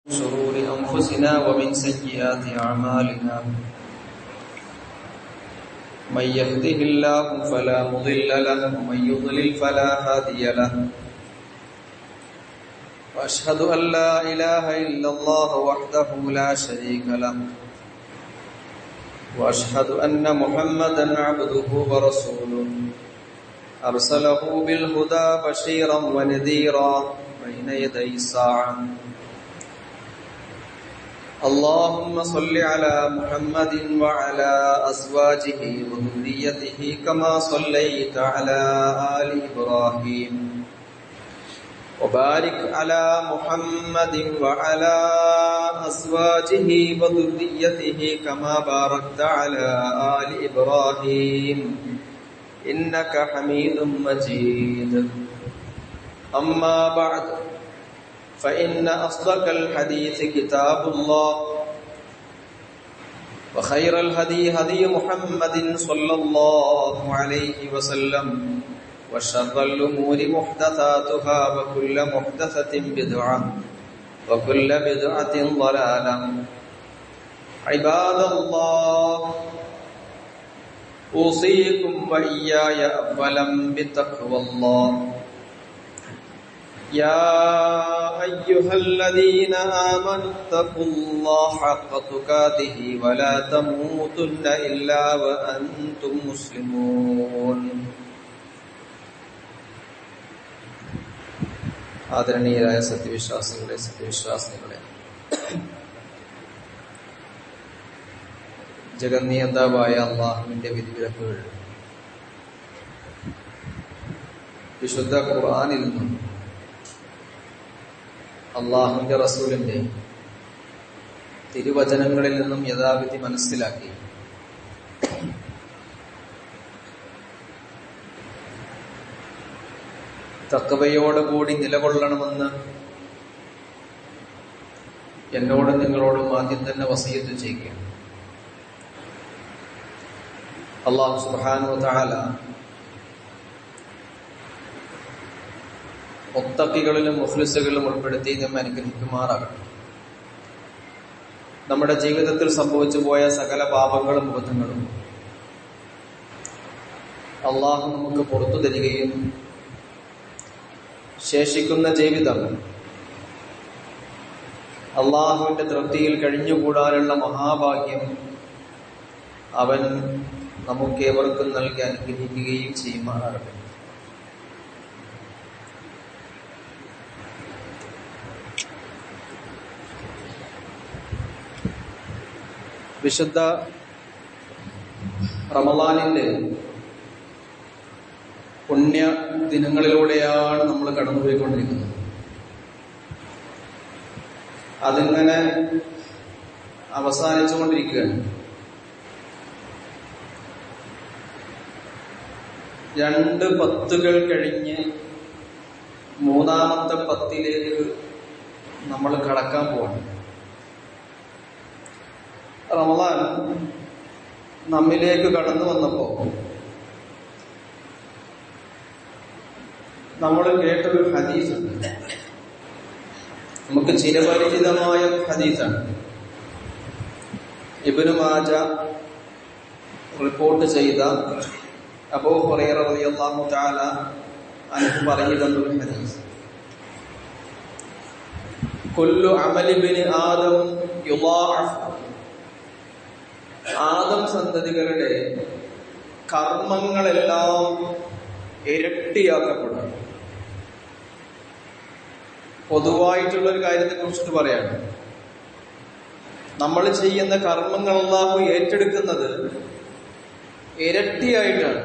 شرور أنفسنا ومن سيئات أعمالنا من يهده الله فلا مضل له ومن يضلل فلا هادي له وأشهد أن لا إله إلا الله وحده لا شريك له وأشهد أن محمدا عبده ورسوله أرسله بالهدى بشيرا ونذيرا بين يدي الساعة اللهم صل على محمد وعلى أزواجه وذريته كما صليت على آل إبراهيم وبارك على محمد وعلى أزواجه وذريته كما باركت على آل إبراهيم إنك حميد مجيد أما بعد فإن أصدق الحديث كتاب الله وخير الهدي هدي محمد صلى الله عليه وسلم وشر الأمور محدثاتها وكل محدثة بدعة وكل بدعة ضلالة عباد الله أوصيكم وإياي أولا بتقوى الله يا أيها الذين آمنوا اتقوا الله حق تقاته ولا تموتن إلا وأنتم مسلمون ആദരണീയരായ സത്യവിശ്വാസികളെ ജഗന്നിയന്താവായ അല്ലാഹുവിന്റെ വിധിവിലക്കുകൾ വിശുദ്ധ ഖുർആനിൽ നിന്നും അല്ലാഹുവിന്റെ റസൂലിന്റെ തിരുവചനങ്ങളിൽ നിന്നും യഥാവിധി മനസ്സിലാക്കി തഖ്വയോടുകൂടി നിലകൊള്ളണമെന്ന് എന്നോടും നിങ്ങളോടും ആദ്യം തന്നെ വസിയത്ത് ചെയ്യുകയാണ്. അല്ലാഹു സുബ്ഹാനഹു വ തആല മുത്തഖികളിലും മുഖ്ലിസുകളിലും ഉൾപ്പെടുത്തി നമ്മെ അനുഗ്രഹിക്കുമാറാകട്ടെ. നമ്മുടെ ജീവിതത്തിൽ സംഭവിച്ചു പോയ സകല പാപങ്ങളും ബോധങ്ങളും അള്ളാഹു നമുക്ക് പുറത്തു തരികയും ശേഷിക്കുന്ന ജീവിതം അള്ളാഹുവിന്റെ തൃപ്തിയിൽ കഴിഞ്ഞുകൂടാനുള്ള മഹാഭാഗ്യം അവൻ നമുക്കേവർക്കും നൽകി അനുഗ്രഹിക്കുകയും ചെയ്യുമാറാകട്ടെ. വിശുദ്ധ റമളാനിന്റെ പുണ്യ ദിനങ്ങളിലൂടെയാണ് നമ്മൾ കടന്നുപോയിക്കൊണ്ടിരിക്കുന്നത്. അതിങ്ങനെ അവസാനിച്ചുകൊണ്ടിരിക്കുകയാണ്. 2 പത്തുകൾ കഴിഞ്ഞ് 3-ാമത്തെ പത്തിലേക്ക് നമ്മൾ കടക്കാൻ പോവാണ്. റമളാൻ നമ്മിലേക്ക് കടന്നു വന്നപ്പോ നമ്മൾ കേട്ടൊരു ഹദീസുണ്ട്. നമുക്ക് ചിരപരിചിതമായ ഹദീസാണ്. ഇബ്നു മാജ റിപ്പോർട്ട് ചെയ്ത അബൂ ഹുറൈറ റളിയല്ലാഹു തആല അൻഹു പറയുന്ന ഒരു ഹദീസ്. കുല്ലു അമലി ഇബ്നി ആദം യുളാഅഫ്. ആദം സന്തതികളുടെ കർമ്മങ്ങളെല്ലാം ഇരട്ടിയാക്കപ്പെടും. പൊതുവായിട്ടുള്ള ഒരു കാര്യത്തെ കുറിച്ചിട്ട് പറയാണ്. നമ്മൾ ചെയ്യുന്ന കർമ്മങ്ങൾ അല്ലാഹു ഏറ്റെടുക്കുന്നത് ഇരട്ടിയായിട്ടാണ്.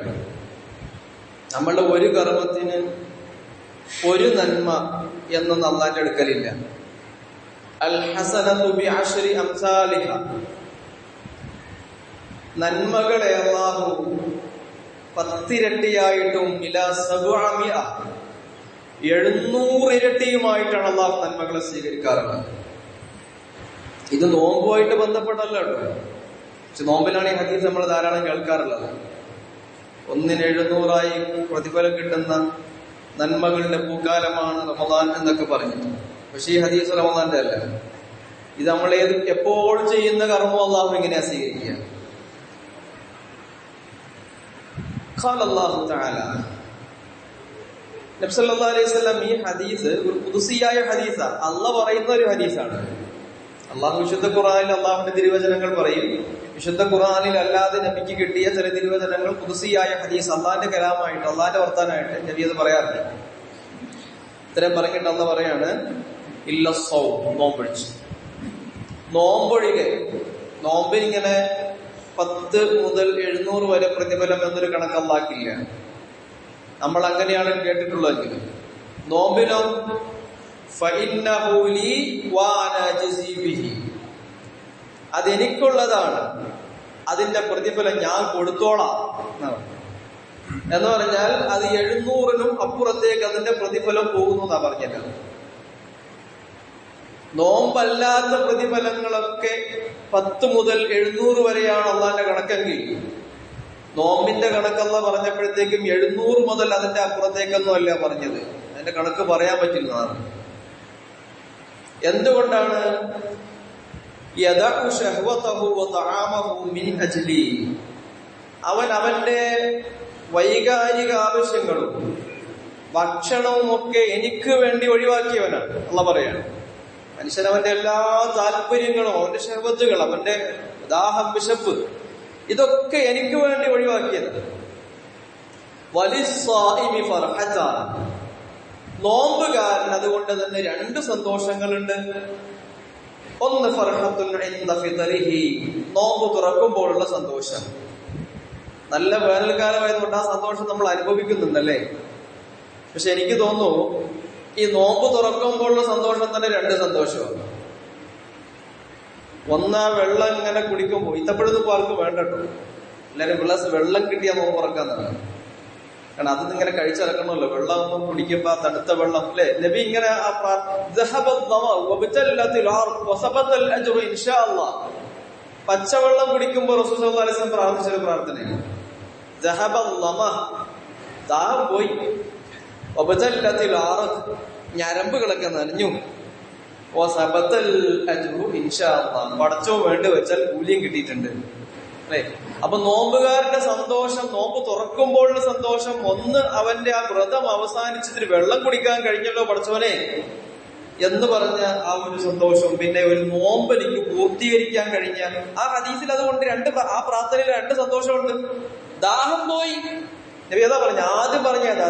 നമ്മളുടെ ഒരു കർമ്മത്തിന് ഒരു നന്മ എന്നൊന്നും അല്ലാഹുവിന്റെ അടുക്കലില്ല. അൽ ഹസനതു ബിഅശ്രി അംസാലിഹ. നന്മകളെ അല്ലാഹു 10 ഇരട്ടിയായിട്ടും ഇലാ 700 ഇരട്ടിയുമായിട്ടാണ് അല്ലാഹു നന്മകളെ സ്വീകരിക്കാറുള്ളത്. ഇത് നോമ്പുമായിട്ട് ബന്ധപ്പെട്ടല്ലോ. പക്ഷെ നോമ്പിലാണ് ഈ ഹദീസ് നമ്മൾ ധാരാളം കേൾക്കാറുള്ളത്. 1,700 പ്രതിഫലം കിട്ടുന്ന നന്മകളുടെ പൂക്കാലമാണ് റമളാൻ എന്നൊക്കെ പറഞ്ഞിട്ട്. പക്ഷെ ഈ ഹദീസ് റമളാന്റെ അല്ല. ഇത് നമ്മൾ എപ്പോൾ ചെയ്യുന്ന കർമ്മം അള്ളാഹു എങ്ങനെയാ സ്വീകരിക്കുക? ഖാല അല്ലാഹു തആല, നബി സല്ലല്ലാഹു അലൈഹി വസല്ലം ഈ ഹദീസ് ഒരു ഖുദ്സിയായ ഹദീസാണ്. അള്ളാഹ് പറയുന്ന ഒരു ഹദീസാണ്. അള്ളാഹു വിശുദ്ധ ഖുർആനിൽ അള്ളാഹുവിന്റെ തിരുവചനങ്ങൾ പറയും. വിശുദ്ധ ഖുർആനിൽ അല്ലാതെ നബിക്ക് കിട്ടിയ ചില തിരുവചനങ്ങൾ ഖുദ്സിയായ ഹദീസ്, അള്ളാഹിന്റെ കലാമായിട്ട്, അള്ളാഹിന്റെ വർത്താനായിട്ട് നബി അത് പറയാറില്ല. ഇത്തരം പറഞ്ഞിട്ട് അള്ളാഹ് പറയാണ്, ഇല്ല സൗം, നോമ്പൊഴിച്ച്. നോമ്പൊഴികെ, നോമ്പിനിങ്ങനെ 10 മുതൽ 700 വരെ പ്രതിഫലം എന്നൊരു കണക്ക് അല്ലാഹ്ക്കില്ല. നമ്മൾ അങ്ങനെയാണ് കേട്ടിട്ടുള്ളത്. നോമ്പിനോ ഫഇന്നഹു ലീ വഅനാ അജ്സി ബിഹി, അതെനിക്കുള്ളതാണ്, അതിന്റെ പ്രതിഫലം ഞാൻ കൊടുത്തോളാം എന്ന് പറഞ്ഞാൽ അത് 700-നും അപ്പുറത്തേക്ക് അതിന്റെ പ്രതിഫലം പോകുന്നു എന്നാ പറഞ്ഞത്. നോമ്പല്ലാത്ത പ്രതിഫലങ്ങളൊക്കെ 10 മുതൽ 700 വരെയാണ് അള്ളാന്റെ കണക്കെങ്കിൽ, നോമ്പിന്റെ കണക്കല്ല പറഞ്ഞപ്പോഴത്തേക്കും 700 മുതൽ അതിന്റെ അപ്പുറത്തേക്കൊന്നും അല്ല പറഞ്ഞത്. അതിന്റെ കണക്ക് പറയാൻ പറ്റുന്നതാണ്. എന്തുകൊണ്ടാണ്? യദഉ ശഹ്വതഹു വതആമഹു മിൻ അജ്ലി, അവൻ അവന്റെ വൈകാരിക ആവശ്യങ്ങളും ഭക്ഷണവും ഒക്കെ എനിക്ക് വേണ്ടി ഒഴിവാക്കിയവനാണ്. അള്ളാഹ് പറയാണ്, മനുഷ്യൻ അവന്റെ എല്ലാ താല്പര്യങ്ങളും, അവന്റെ ശഹ്വത്തുകൾ, അവന്റെ ദാഹം, വിശപ്പ്, ഇതൊക്കെ എനിക്ക് വേണ്ടി ഒഴിവാക്കിയത്. വലിസ്സായിമി ഫർഹത്താൻ, നോമ്പുകാരൻ അതുകൊണ്ട് തന്നെ 2 സന്തോഷങ്ങളുണ്ട്. ഒന്ന് ഫർഹത്തുൻ ഇൻദ ഫിത്രിഹി, നോമ്പ് തുറക്കുമ്പോഴുള്ള സന്തോഷം. നല്ല വേനൽക്കാലമായതുകൊണ്ട് ആ സന്തോഷം നമ്മൾ അനുഭവിക്കുന്നുണ്ടല്ലേ. പക്ഷെ എനിക്ക് തോന്നുന്നു ഈ നോമ്പ് തുറക്കുമ്പോഴുള്ള സന്തോഷം തന്നെ 2 സന്തോഷമാണ്. ഒന്നാ വെള്ളം ഇങ്ങനെ കുടിക്കുമ്പോ, ഇത്തപ്പോഴൊന്നും ആർക്ക് വേണ്ടട്ടോ, എല്ലാരും ഗ്ലാസ് വെള്ളം കിട്ടിയാൽ നോമ്പ് തുറക്കാന്നാണ്. കാരണം അത് ഇങ്ങനെ കഴിച്ചിറക്കണമല്ലോ, വെള്ളം ഒന്നും കുടിക്കുമ്പോ തണുത്ത വെള്ളം അല്ലെ. നബി ഇങ്ങനെ പച്ചവെള്ളം കുടിക്കുമ്പോ റസൂൽ സല്ലല്ലാഹു അലൈഹി വസല്ലം പ്രാർത്ഥിച്ചൊരു പ്രാർത്ഥനയാണ്, ദാഹം പോയി, ഞരമ്പുകളൊക്കെ നനഞ്ഞു, പടച്ചോ വേണ്ടി വെച്ചാൽ കൂലിയും കിട്ടിയിട്ടുണ്ട് അല്ലെ. അപ്പൊ നോമ്പുകാരന്റെ സന്തോഷം, നോമ്പ് തുറക്കുമ്പോഴുള്ള സന്തോഷം, ഒന്ന് അവന്റെ ആ വ്രതം അവസാനിച്ചിട്ട് വെള്ളം കുടിക്കാൻ കഴിഞ്ഞല്ലോ പടച്ചോനെ എന്ന് പറഞ്ഞ ആ ഒരു സന്തോഷം, പിന്നെ ഒരു നോമ്പ് എനിക്ക് പൂർത്തീകരിക്കാൻ കഴിഞ്ഞ ആ ഹദീസിൽ അതുകൊണ്ട് ആ പ്രാർത്ഥനയിൽ 2 സന്തോഷമുണ്ട്. ദാഹം പോയി, നബി ഏതാ പറഞ്ഞ, ആദ്യം പറഞ്ഞതാ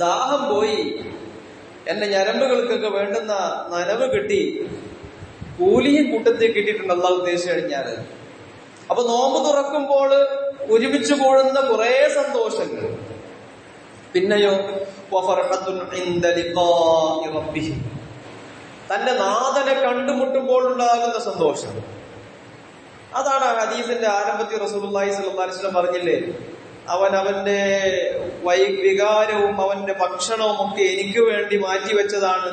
ദാഹം പോയി, എന്റെ ഞരമ്പുകൾക്കൊക്കെ വേണ്ടുന്ന നനവ് കിട്ടി, കൂലിയും കൂട്ടത്തിൽ കിട്ടിയിട്ടുണ്ട് അള്ളാഹു ഉദ്ദേശിച്ചു കഴിഞ്ഞാല്. അപ്പൊ നോമ്പ് തുറക്കുമ്പോൾ ഒരുമിച്ച് കൂടുന്ന കുറെ സന്തോഷങ്ങൾ. പിന്നെയോ തന്റെ നാഥനെ കണ്ടുമുട്ടുമ്പോൾ ഉണ്ടാകുന്ന സന്തോഷം. അതാണ് ആ ഹദീസിന്റെ ആരംഭത്തിൽ റസൂലുള്ളാഹി സ്വല്ലല്ലാഹു അലൈഹി വസല്ലം പറഞ്ഞില്ലേ, അവന്റെ വികാരവും അവന്റെ ഭക്ഷണവും ഒക്കെ എനിക്ക് വേണ്ടി മാറ്റിവെച്ചതാണ്,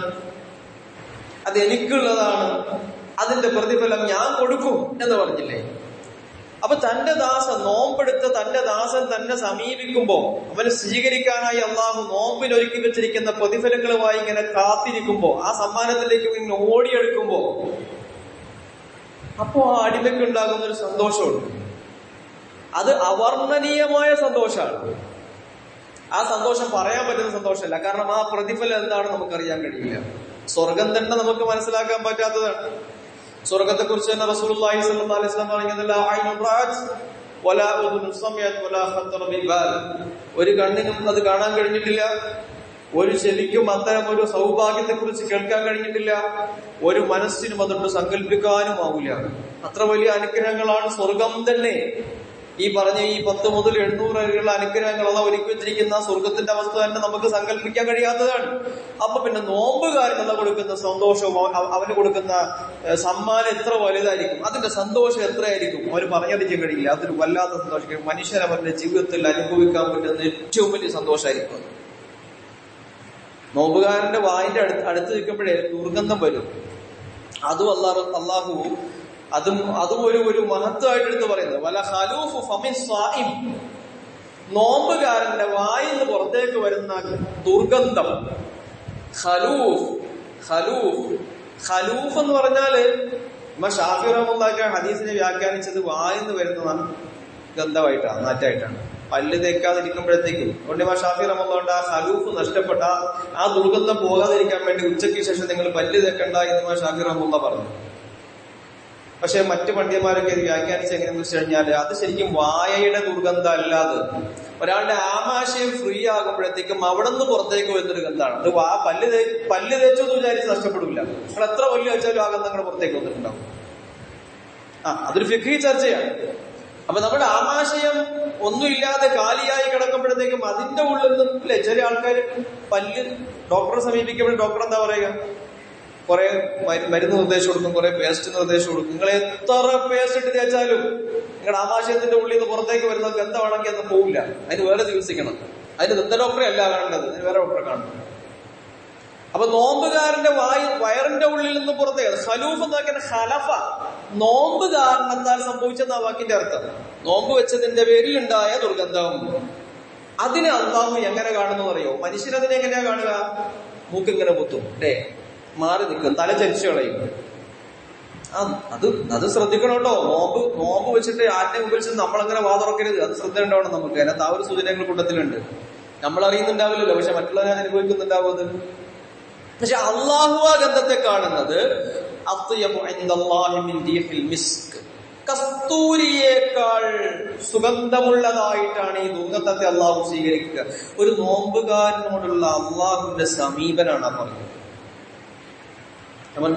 അത് എനിക്കുള്ളതാണ്, അതിന്റെ പ്രതിഫലം ഞാൻ കൊടുക്കും എന്ന് പറഞ്ഞില്ലേ. അപ്പൊ തന്റെ ദാസൻ, നോമ്പെടുത്ത് തന്റെ ദാസൻ തന്നെ സമീപിക്കുമ്പോ, അവന് സ്വീകരിക്കാനായി അള്ളാഹു നോമ്പിൽ ഒരുക്കി വെച്ചിരിക്കുന്ന പ്രതിഫലങ്ങളുമായി ഇങ്ങനെ കാത്തിരിക്കുമ്പോ, ആ സമ്മാനത്തിലേക്ക് ഇങ്ങനെ ഓടിയെടുക്കുമ്പോ, അപ്പോ ആ അടിമയ്ക്ക് ഉണ്ടാകുന്ന ഒരു സന്തോഷമുണ്ട്. അത് അവർണ്ണനീയമായ സന്തോഷമാണ്. ആ സന്തോഷം പറയാൻ പറ്റുന്ന സന്തോഷമല്ല. കാരണം ആ പ്രതിഫലം എന്താണ് നമുക്കറിയാൻ കഴിയില്ല. സ്വർഗം തന്നെ നമുക്ക് മനസ്സിലാക്കാൻ പറ്റാത്തതാണ്. സ്വർഗത്തെ കുറിച്ച് തന്നെ റസൂലുള്ളാഹി സ്വല്ലല്ലാഹു അലൈഹി വസല്ലം പറഞ്ഞത്, ഒരു കണ്ണിനും അത് കാണാൻ കഴിഞ്ഞിട്ടില്ല, ഒരു ചെവിക്കും അത്തരം ഒരു സൗഭാഗ്യത്തെ കുറിച്ച് കേൾക്കാൻ കഴിഞ്ഞിട്ടില്ല, ഒരു മനസ്സിനും അതൊട്ട് സങ്കല്പിക്കാനും ആവില്ല. അത്ര വലിയ അനുഗ്രഹങ്ങളാണ് സ്വർഗം തന്നെ. ഈ പറഞ്ഞ ഈ 10 മുതൽ 700 വരെയുള്ള അനുഗ്രഹങ്ങളെല്ലാം ഒരുക്കി വെച്ചിരിക്കുന്ന സ്വർഗത്തിന്റെ അവസ്ഥ തന്നെ നമുക്ക് സങ്കല്പിക്കാൻ കഴിയാത്തതാണ്. അപ്പൊ പിന്നെ നോമ്പുകാരനുള്ള കൊടുക്കുന്ന സന്തോഷവും അവന് കൊടുക്കുന്ന സമ്മാനം എത്ര വലുതായിരിക്കും, അതിന്റെ സന്തോഷം എത്രയായിരിക്കും, അവന് പറഞ്ഞറിയിക്കാൻ കഴിയില്ല. അതൊരു വല്ലാത്ത സന്തോഷം. മനുഷ്യൻ അവന്റെ ജീവിതത്തിൽ അനുഭവിക്കാൻ പറ്റുന്ന ഏറ്റവും വലിയ സന്തോഷമായിരിക്കും. നോമ്പുകാരന്റെ വായിന്റെ അടുത്ത് നിൽക്കുമ്പോഴേ ദുർഗന്ധം വരും. അതും അള്ളാഹു അതും ഒരു മഹത്വമായിട്ട് എടുത്ത് പറയുന്നത്, വല ഖലൂഫു ഫമിസ് സായിം, നോമ്പുകാരന്റെ വായിൽ നിന്ന് പുറത്തേക്ക് വരുന്ന ദുർഗന്ധം. ഖലൂഫ് ഖലൂഫ് എന്ന് പറഞ്ഞാല് ഷാഫി റഹ്മത്തുള്ളാഹി ഹദീസിനെ വ്യാഖ്യാനിച്ചത് വായെന്ന് വരുന്ന ഗന്ധമായിട്ടാണ്, നാറ്റായിട്ടാണ്, പല്ല് തേക്കാതിരിക്കുമ്പോഴത്തേക്കും. അതുകൊണ്ട് ഷാഫി റഹ്മത്തുള്ളാഹി ആ ഖലൂഫ് നഷ്ടപ്പെട്ട ആ ദുർഗന്ധം പോകാതിരിക്കാൻ വേണ്ടി ഉച്ചയ്ക്ക് ശേഷം നിങ്ങൾ പല്ല് തേക്കണ്ട എന്ന് ഷാഫി റഹ്മത്തുള്ളാഹി പറഞ്ഞു. പക്ഷെ മറ്റു പണ്ഡിതന്മാരൊക്കെ ഇത് വ്യാഖ്യാനിച്ച് എങ്ങനെയെന്ന് വെച്ച് കഴിഞ്ഞാല് അത് ശരിക്കും വായയുടെ ദുർഗന്ധം അല്ലാതെ ഒരാളുടെ ആമാശയം ഫ്രീ ആകുമ്പോഴത്തേക്കും അവിടെ നിന്ന് പുറത്തേക്ക് വരുന്നൊരു ഗന്ധാണ്. അത് പല്ല് തേച്ചു എന്ന് വിചാരിച്ച് നഷ്ടപ്പെടില്ല. നിങ്ങൾ എത്ര പല്ല് വെച്ചാലും ആ ഗന്ധങ്ങൾ പുറത്തേക്ക് വന്നിട്ടുണ്ടാവും. അതൊരു ഫിഖ്ഹി ചർച്ചയാണ്. അപ്പൊ നമ്മുടെ ആമാശയം ഒന്നുമില്ലാതെ കാലിയായി കിടക്കുമ്പോഴത്തേക്കും അതിന്റെ ഉള്ളിൽ നിന്നും ചില ആൾക്കാർ പല്ല് ഡോക്ടറെ സമീപിക്കുമ്പോൾ ഡോക്ടർ എന്താ പറയുക, കുറെ മരുന്ന് നിർദ്ദേശം കൊടുക്കും, കുറെ പേസ്റ്റ് നിർദ്ദേശം കൊടുക്കും. നിങ്ങൾ എത്ര പേസ്റ്റ് ഇട്ട് തേച്ചാലും നിങ്ങളുടെ ആമാശയത്തിന്റെ ഉള്ളിൽ നിന്ന് പുറത്തേക്ക് വരുന്ന ഗന്ധമാണെങ്കിൽ അത് പോവില്ല. അതിന് വേറെ ചികിത്സിക്കണം. അതിന് ദന്ത ഡോക്ടറെ അല്ല കാണേണ്ടത്, അതിന് വേറെ ഡോക്ടറെ കാണണം. അപ്പൊ നോമ്പുകാരന്റെ വയറിന്റെ ഉള്ളിൽ നിന്ന് പുറത്തേക്ക് ഖലൂഫ് എന്നാക്കിയ ഖലഫ, നോമ്പ് കാരണത്താൽ സംഭവിച്ചെന്ന വാക്കിന്റെ അർത്ഥം. നോമ്പ് വെച്ചതിന്റെ പേരിൽ ഉണ്ടായ ദുർഗന്ധം. അതിനെ അല്ലാഹു എങ്ങനെ കാണുന്നു അറിയോ? മനുഷ്യനതിനെ എങ്ങനെയാ കാണുക? മൂക്കിങ്ങനെ മുത്തും, മാറി നിൽക്കും, തല ചരിച്ചു കളയും. അത് ശ്രദ്ധിക്കണം കേട്ടോ. നോമ്പ് വെച്ചിട്ട് ആരുടെ മുമ്പിൽ വെച്ച് നമ്മളങ്ങനെ വാതുറക്കരുത്. അത് ശ്രദ്ധ ഉണ്ടാവണം നമുക്ക്. അതിനകത്ത് ആ ഒരു സൂചനകൾ കൂട്ടത്തിലുണ്ട്. നമ്മൾ അറിയുന്നുണ്ടാവില്ലല്ലോ, പക്ഷെ മറ്റുള്ളവരെ അനുഭവിക്കുന്നുണ്ടാവും അത്. പക്ഷെ അള്ളാഹു ആ ഗന്ധത്തെ കാണുന്നത് കസ്തൂരിയേക്കാൾ സുഗന്ധമുള്ളതായിട്ടാണ് ഈ ദുർഗന്ധത്തെ അള്ളാഹു സ്വീകരിക്കുക. ഒരു നോമ്പുകാരനോടുള്ള അള്ളാഹുവിന്റെ സമീപനാണ് പറഞ്ഞത്.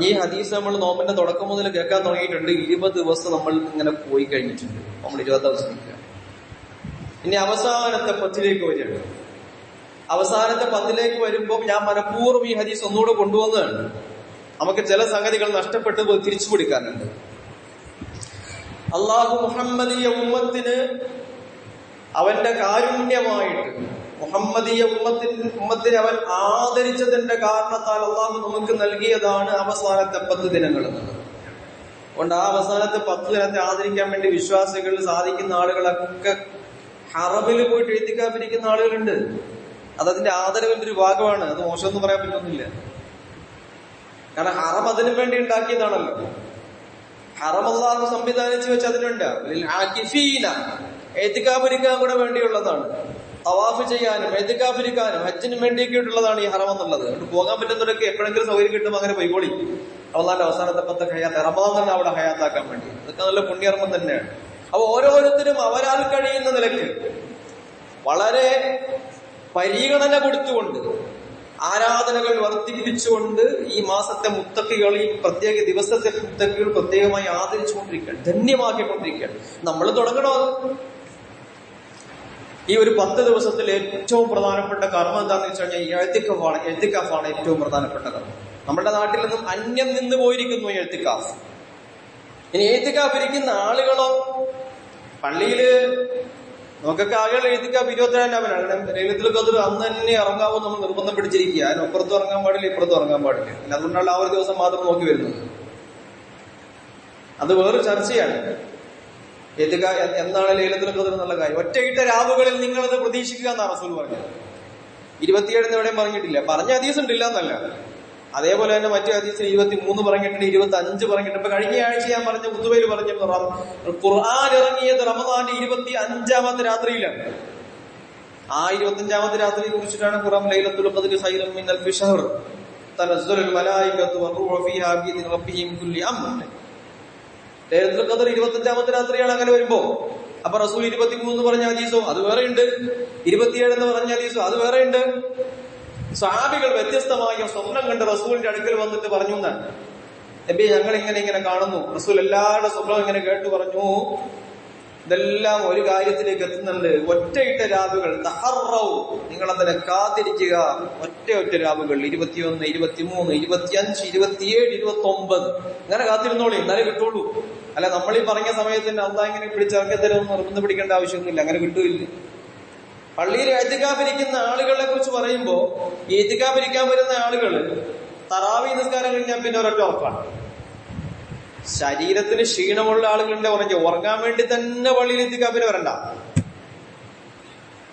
ഈ ഹദീസ് നമ്മൾ നോമ്പിന്റെ തുടക്കം മുതൽ കേൾക്കാൻ തുടങ്ങിയിട്ടുണ്ട്. 20 ദിവസം നമ്മൾ ഇങ്ങനെ പോയി കഴിഞ്ഞിട്ടുണ്ട്. നമ്മൾ 20 ദിവസം നിൽക്കുക. ഇനി അവസാനത്തെ 10ലേക്ക് വരികയാണ്. അവസാനത്തെ 10ലേക്ക് വരുമ്പോൾ ഞാൻ മനഃപൂർവ്വം ഈ ഹദീസ് ഒന്നുകൂടെ കൊണ്ടുവന്നതാണ്. നമുക്ക് ചില സംഗതികൾ നഷ്ടപ്പെട്ട് പോയി തിരിച്ചു പിടിക്കാനുണ്ട്. അള്ളാഹു മുഹമ്മദീയ ഉമ്മത്തിന് അവന്റെ കാരുണ്യമായിട്ട് മുഹമ്മദീയ ഉമ്മത്തിനെ അവൻ ആദരിച്ചതിന്റെ കാരണത്താൽ അള്ളാഹു നമുക്ക് നൽകിയതാണ് അവസാനത്തെ 10 ദിനങ്ങൾ എന്നുള്ളത്. അതുകൊണ്ട് ആ അവസാനത്തെ 10 ദിനത്തെ ആദരിക്കാൻ വേണ്ടി വിശ്വാസികളിൽ സാധിക്കുന്ന ആളുകളൊക്കെ ഹറമിൽ പോയിട്ട് എഴുത്തിക്കാതിരിക്കുന്ന ആളുകളുണ്ട്. അതതിന്റെ ആദരവിന്റെ ഒരു ഭാഗമാണ്. അത് മോശമെന്ന് പറയാൻ പറ്റുന്നില്ല. കാരണം ഹറം അതിനു വേണ്ടി ഉണ്ടാക്കിയതാണല്ലോ. ഹറം അള്ളാഹു സംവിധാനിച്ചു വെച്ച് അതിനുണ്ട്. എഴുത്തിക്കാതിരിക്കാൻ കൂടെ വേണ്ടിയുള്ളതാണ്. തവാഫ് ചെയ്യാനും എഴുത്തിക്കാതിരിക്കാനും ഹജ്ജിനും വേണ്ടിയൊക്കെയുള്ളതാണ് ഈ ഹറം എന്നുള്ളത്. അതുകൊണ്ട് പോകാൻ പറ്റുന്നവരൊക്കെ എപ്പോഴെങ്കിലും സൗകര്യം കിട്ടും അങ്ങനെ പോയിക്കോളി. അള്ളാന്റെ അവസാനത്തെ 10 ഹയാത്ത് റമദാൻ തന്നെ അവിടെ ഹയാത്താക്കാൻ വേണ്ടി. അതൊക്കെ നല്ല പുണ്യകർമ്മം തന്നെയാണ്. അപ്പൊ ഓരോരുത്തരും അവരാൽ കഴിയുന്ന നിലയ്ക്ക് വളരെ പരിഗണന കൊടുത്തുകൊണ്ട് ആരാധനകൾ വർദ്ധിപ്പിച്ചുകൊണ്ട് ഈ മാസത്തെ മുത്തക്കികൾ, ഈ പ്രത്യേക ദിവസത്തെ മുത്തക്കികൾ പ്രത്യേകമായി ആദരിച്ചുകൊണ്ടിരിക്കുകയാണ്, ധന്യമാക്കിക്കൊണ്ടിരിക്കുകയാണ്. നമ്മൾ തുടങ്ങണോ? ഈ ഒരു 10 ദിവസത്തിൽ ഏറ്റവും പ്രധാനപ്പെട്ട കർമ്മം എന്താണെന്ന് വെച്ച് കഴിഞ്ഞാൽ എഴുത്തിക്കാഫാണ് ഏറ്റവും പ്രധാനപ്പെട്ട കർമ്മം. നമ്മുടെ നാട്ടിൽ നിന്നും അന്യം നിന്ന് പോയിരിക്കുന്നു എഴുത്തിക്കാഫ്. ഇനി എഴുത്തിക്കാഫ് ഇരിക്കുന്ന ആളുകളോ പള്ളിയില് നമുക്കൊക്കെ ആകെയുള്ള എഴുത്തിക്കാഫ് 27 ലൈലത്തുൽ ഖദ്ർ അന്ന് തന്നെ ഇറങ്ങാവും നമ്മൾ നിർബന്ധം പിടിച്ചിരിക്കുക. അതിന് അപ്പുറത്തും ഇറങ്ങാൻ പാടില്ല, ഇപ്പുറത്തും ഇറങ്ങാൻ പാടില്ല. അതുകൊണ്ടാണ് ആ ഒരു ദിവസം മാത്രം നോക്കി വരുന്നത്. അത് വേറൊരു ചർച്ചയാണ്. എന്താണ് ലൈലത്തുൽ ഖദ്ർ എന്നുള്ള കാര്യം. ഒറ്റയിട്ട രാവുകളിൽ നിങ്ങളത് പ്രതീക്ഷിക്കുക എന്നാണ് റസൂൽ പറഞ്ഞത്. 27 എവിടെയും പറഞ്ഞിട്ടില്ല. പറഞ്ഞ ഹദീസ് ഉണ്ടില്ല എന്നല്ല. അതേപോലെ തന്നെ മറ്റു ഹദീസിൽ 23 പറഞ്ഞിട്ടുണ്ട്, 25 പറഞ്ഞിട്ടുണ്ട്. ഇപ്പൊ കഴിഞ്ഞ ആഴ്ച ഞാൻ പറഞ്ഞ ഖുതുബയിൽ പറഞ്ഞിരുന്നു ഖുർആൻ ഇറങ്ങിയത് റമദാന്റെ 25ാമത്തെ രാത്രിയിലാണ്. ആ 25ാമത്തെ രാത്രിയെ കുറിച്ചിട്ടാണ് ഖുർആൻ ലൈലത്തുൽ ഖദ്രി ഖൈറും മിൻ അൽഫി ശഹർ തനസ്സലുൽ മലായികത്തു വറൂഹു ഫീഹാ ബിഇذن റബ്ബിഹിം കുല്ലി അംർ. ലൈലത്തുൽ ഖദ്ർ 25ാമത്തെ രാത്രിയാണ്. അങ്ങനെ വരുമ്പോ അപ്പൊ റസൂൽ 23 പറഞ്ഞ ഹദീസോ അത് വേറെ ഉണ്ട്, 27 എന്ന് പറഞ്ഞ ഹദീസോ അത് വേറെ ഉണ്ട്. സഹാബികൾ വ്യത്യസ്തമായ സ്വപ്നം കണ്ട് റസൂലിന്റെ അടുക്കൽ വന്നിട്ട് പറഞ്ഞു എന്നാണ്, നബി ഞങ്ങൾ ഇങ്ങനെ കാണുന്നു. റസൂൽ എല്ലാവരുടെ സ്വപ്നം ഇങ്ങനെ കേട്ടു പറഞ്ഞു, ഇതെല്ലാം ഒരു കാര്യത്തിലേക്ക് എത്തുന്നുണ്ട്. ഒറ്റയിട്ട രാവുകൾ തഹറൗ, നിങ്ങൾ അതിനെ കാത്തിരിക്കുക. ഒറ്റ രാവുകൾ 21, 23, 25, 27, 29 അങ്ങനെ കാത്തിരുന്നോളി, എന്നാലേ കിട്ടുള്ളൂ. അല്ല നമ്മൾ ഈ പറഞ്ഞ സമയത്തിന് അള്ളാഹ് ഇങ്ങനെ പിടിച്ചിറക്കി തരുമെന്ന് നിർബന്ധം പിടിക്കേണ്ട ആവശ്യമൊന്നുമില്ല. അങ്ങനെ കിട്ടൂല്ല. പള്ളിയിൽ എഴുത്തിക്കാഫിരിക്കുന്ന ആളുകളെ കുറിച്ച് പറയുമ്പോ ഈ എഴുത്തിക്കാഫിരിക്കാൻ വരുന്ന ആളുകൾ തറാവീഹ് നിസ്കാരം കഴിഞ്ഞാൽ പിന്നെ ഒരൊറ്റ ഉറപ്പാണ്. ശരീരത്തിന് ക്ഷീണമുള്ള ആളുകളുടെ ഉറങ്ങാൻ വേണ്ടി തന്നെ പള്ളിയിൽ എഴുത്തിക്കാഫിന് വരണ്ട.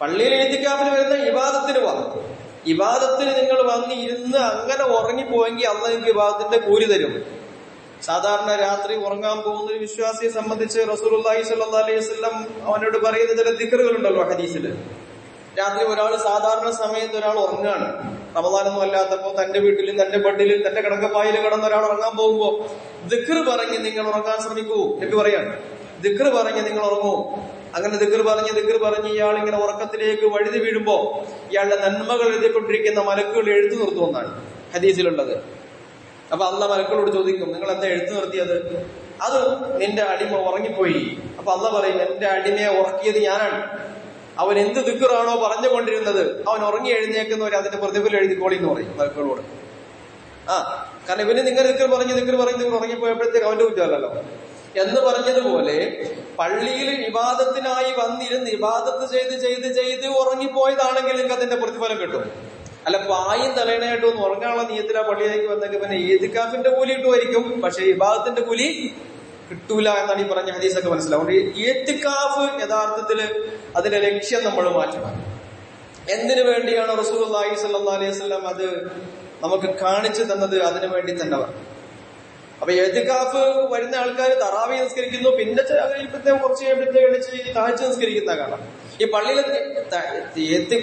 പള്ളിയിൽ എഴുത്തിക്കാഫിന് വരുന്ന ഇബാദത്തിന് പോവാം. ഇബാദത്തിന് നിങ്ങൾ വന്നിരുന്ന് അങ്ങനെ ഉറങ്ങിപ്പോയെങ്കിൽ അള്ളാഹ് നിങ്ങൾക്ക് ഇബാദത്തിന്റെ കൂലി തരും. സാധാരണ രാത്രി ഉറങ്ങാൻ പോകുന്ന ഒരു വിശ്വാസിയെ സംബന്ധിച്ച് റസൂലുള്ളാഹി സ്വല്ലല്ലാഹു അലൈഹി വസല്ലം അവനോട് പറയുന്ന ചില ദിക്റുകളുണ്ടല്ലോ ഹദീസില്. രാത്രി ഒരാൾ സാധാരണ സമയത്ത് ഒരാൾ ഉറങ്ങാണ്, റമദാനൊന്നും അല്ലാത്തപ്പോ തന്റെ വീട്ടിലും തന്റെ ബെഡിലും തന്റെ കിടക്കപ്പായിൽ കിടന്ന് ഒരാൾ ഉറങ്ങാൻ പോകുമ്പോ ദിക്ർ പറഞ്ഞ് നിങ്ങൾ ഉറങ്ങാൻ ശ്രമിക്കൂ. നബി പറയാണ്, ദിക്ർ പറഞ്ഞ് നിങ്ങൾ ഉറങ്ങൂ. അങ്ങനെ ദിക്ർ പറഞ്ഞ് ഇയാൾ ഇങ്ങനെ ഉറക്കത്തിലേക്ക് വഴുതി വീഴുമ്പോ ഇയാളുടെ നന്മകൾ എഴുതിക്കൊണ്ടിരിക്കുന്ന മലക്കുകൾ എഴുത്തു നിർത്തുമെന്നാണ് ഹദീസിലുള്ളത്. അപ്പൊ അള്ളാഹ് മലക്കളോട് ചോദിക്കും, നിങ്ങൾ എന്താ എഴുത്തു നിർത്തിയത്? അത് നിന്റെ അടിമ ഉറങ്ങിപ്പോയി. അപ്പൊ അള്ളാഹ് പറയും, എന്റെ അടിമയെ ഉറക്കിയത് ഞാനാണ്. അവൻ എന്ത് ദിക്റാണോ പറഞ്ഞുകൊണ്ടിരുന്നത് അവൻ ഉറങ്ങി എഴുന്നേക്കുന്നവർ അതിന്റെ പ്രതിഫലം എഴുതിക്കോളി എന്ന് പറയും മലക്കളോട്. കാരണം ഇവന് നിങ്ങൾ ദിക്ർ പറഞ്ഞ് ഉറങ്ങിപ്പോയപ്പോഴത്തേക്ക് അവന്റെ കുറ്റമല്ലല്ലോ എന്ന് പറഞ്ഞതുപോലെ പള്ളിയിൽ ഇബാദത്തിനായി വന്നിരുന്ന് ഇബാദത്ത് ചെയ്ത് ഉറങ്ങിപ്പോയതാണെങ്കിൽ നിങ്ങൾക്ക് അതിന്റെ പ്രതിഫലം കിട്ടും. അല്ല പായും തലേണയായിട്ടും ഒന്ന് ഉറങ്ങാനുള്ള നീയത്തിലാ പള്ളിയിലേക്ക് വന്നെങ്കിൽ പിന്നെ ഈത്തിക്കാഫിന്റെ കൂലി കിട്ടുമായിരിക്കും, പക്ഷെ ഇബാദത്തിന്റെ കൂലി കിട്ടൂല എന്നാണ് ഈ പറഞ്ഞ ഹദീസൊക്കെ മനസ്സിലാവും. ഈത്തിക്കാഫ് യഥാർത്ഥത്തില് അതിന്റെ ലക്ഷ്യം നമ്മൾ മാറ്റണം. എന്തിനു വേണ്ടിയാണ് റസൂലുള്ളാഹി സ്വല്ലല്ലാഹു അലൈഹി വസല്ലം അത് നമുക്ക് കാണിച്ചു തന്നത്? അതിനു വേണ്ടി തന്നെ. അപ്പൊ ഈത്തിക്കാഫ് വരുന്ന ആൾക്കാർ തറാവീഹ് നിസ്കരിക്കുന്നു, പിന്നെ കുറച്ച് കഴിയുമ്പോഴത്തേക്ക് തഹജ്ജുദ് നിസ്കരിക്കുന്ന കാണാം. ഈ പള്ളിയിലെ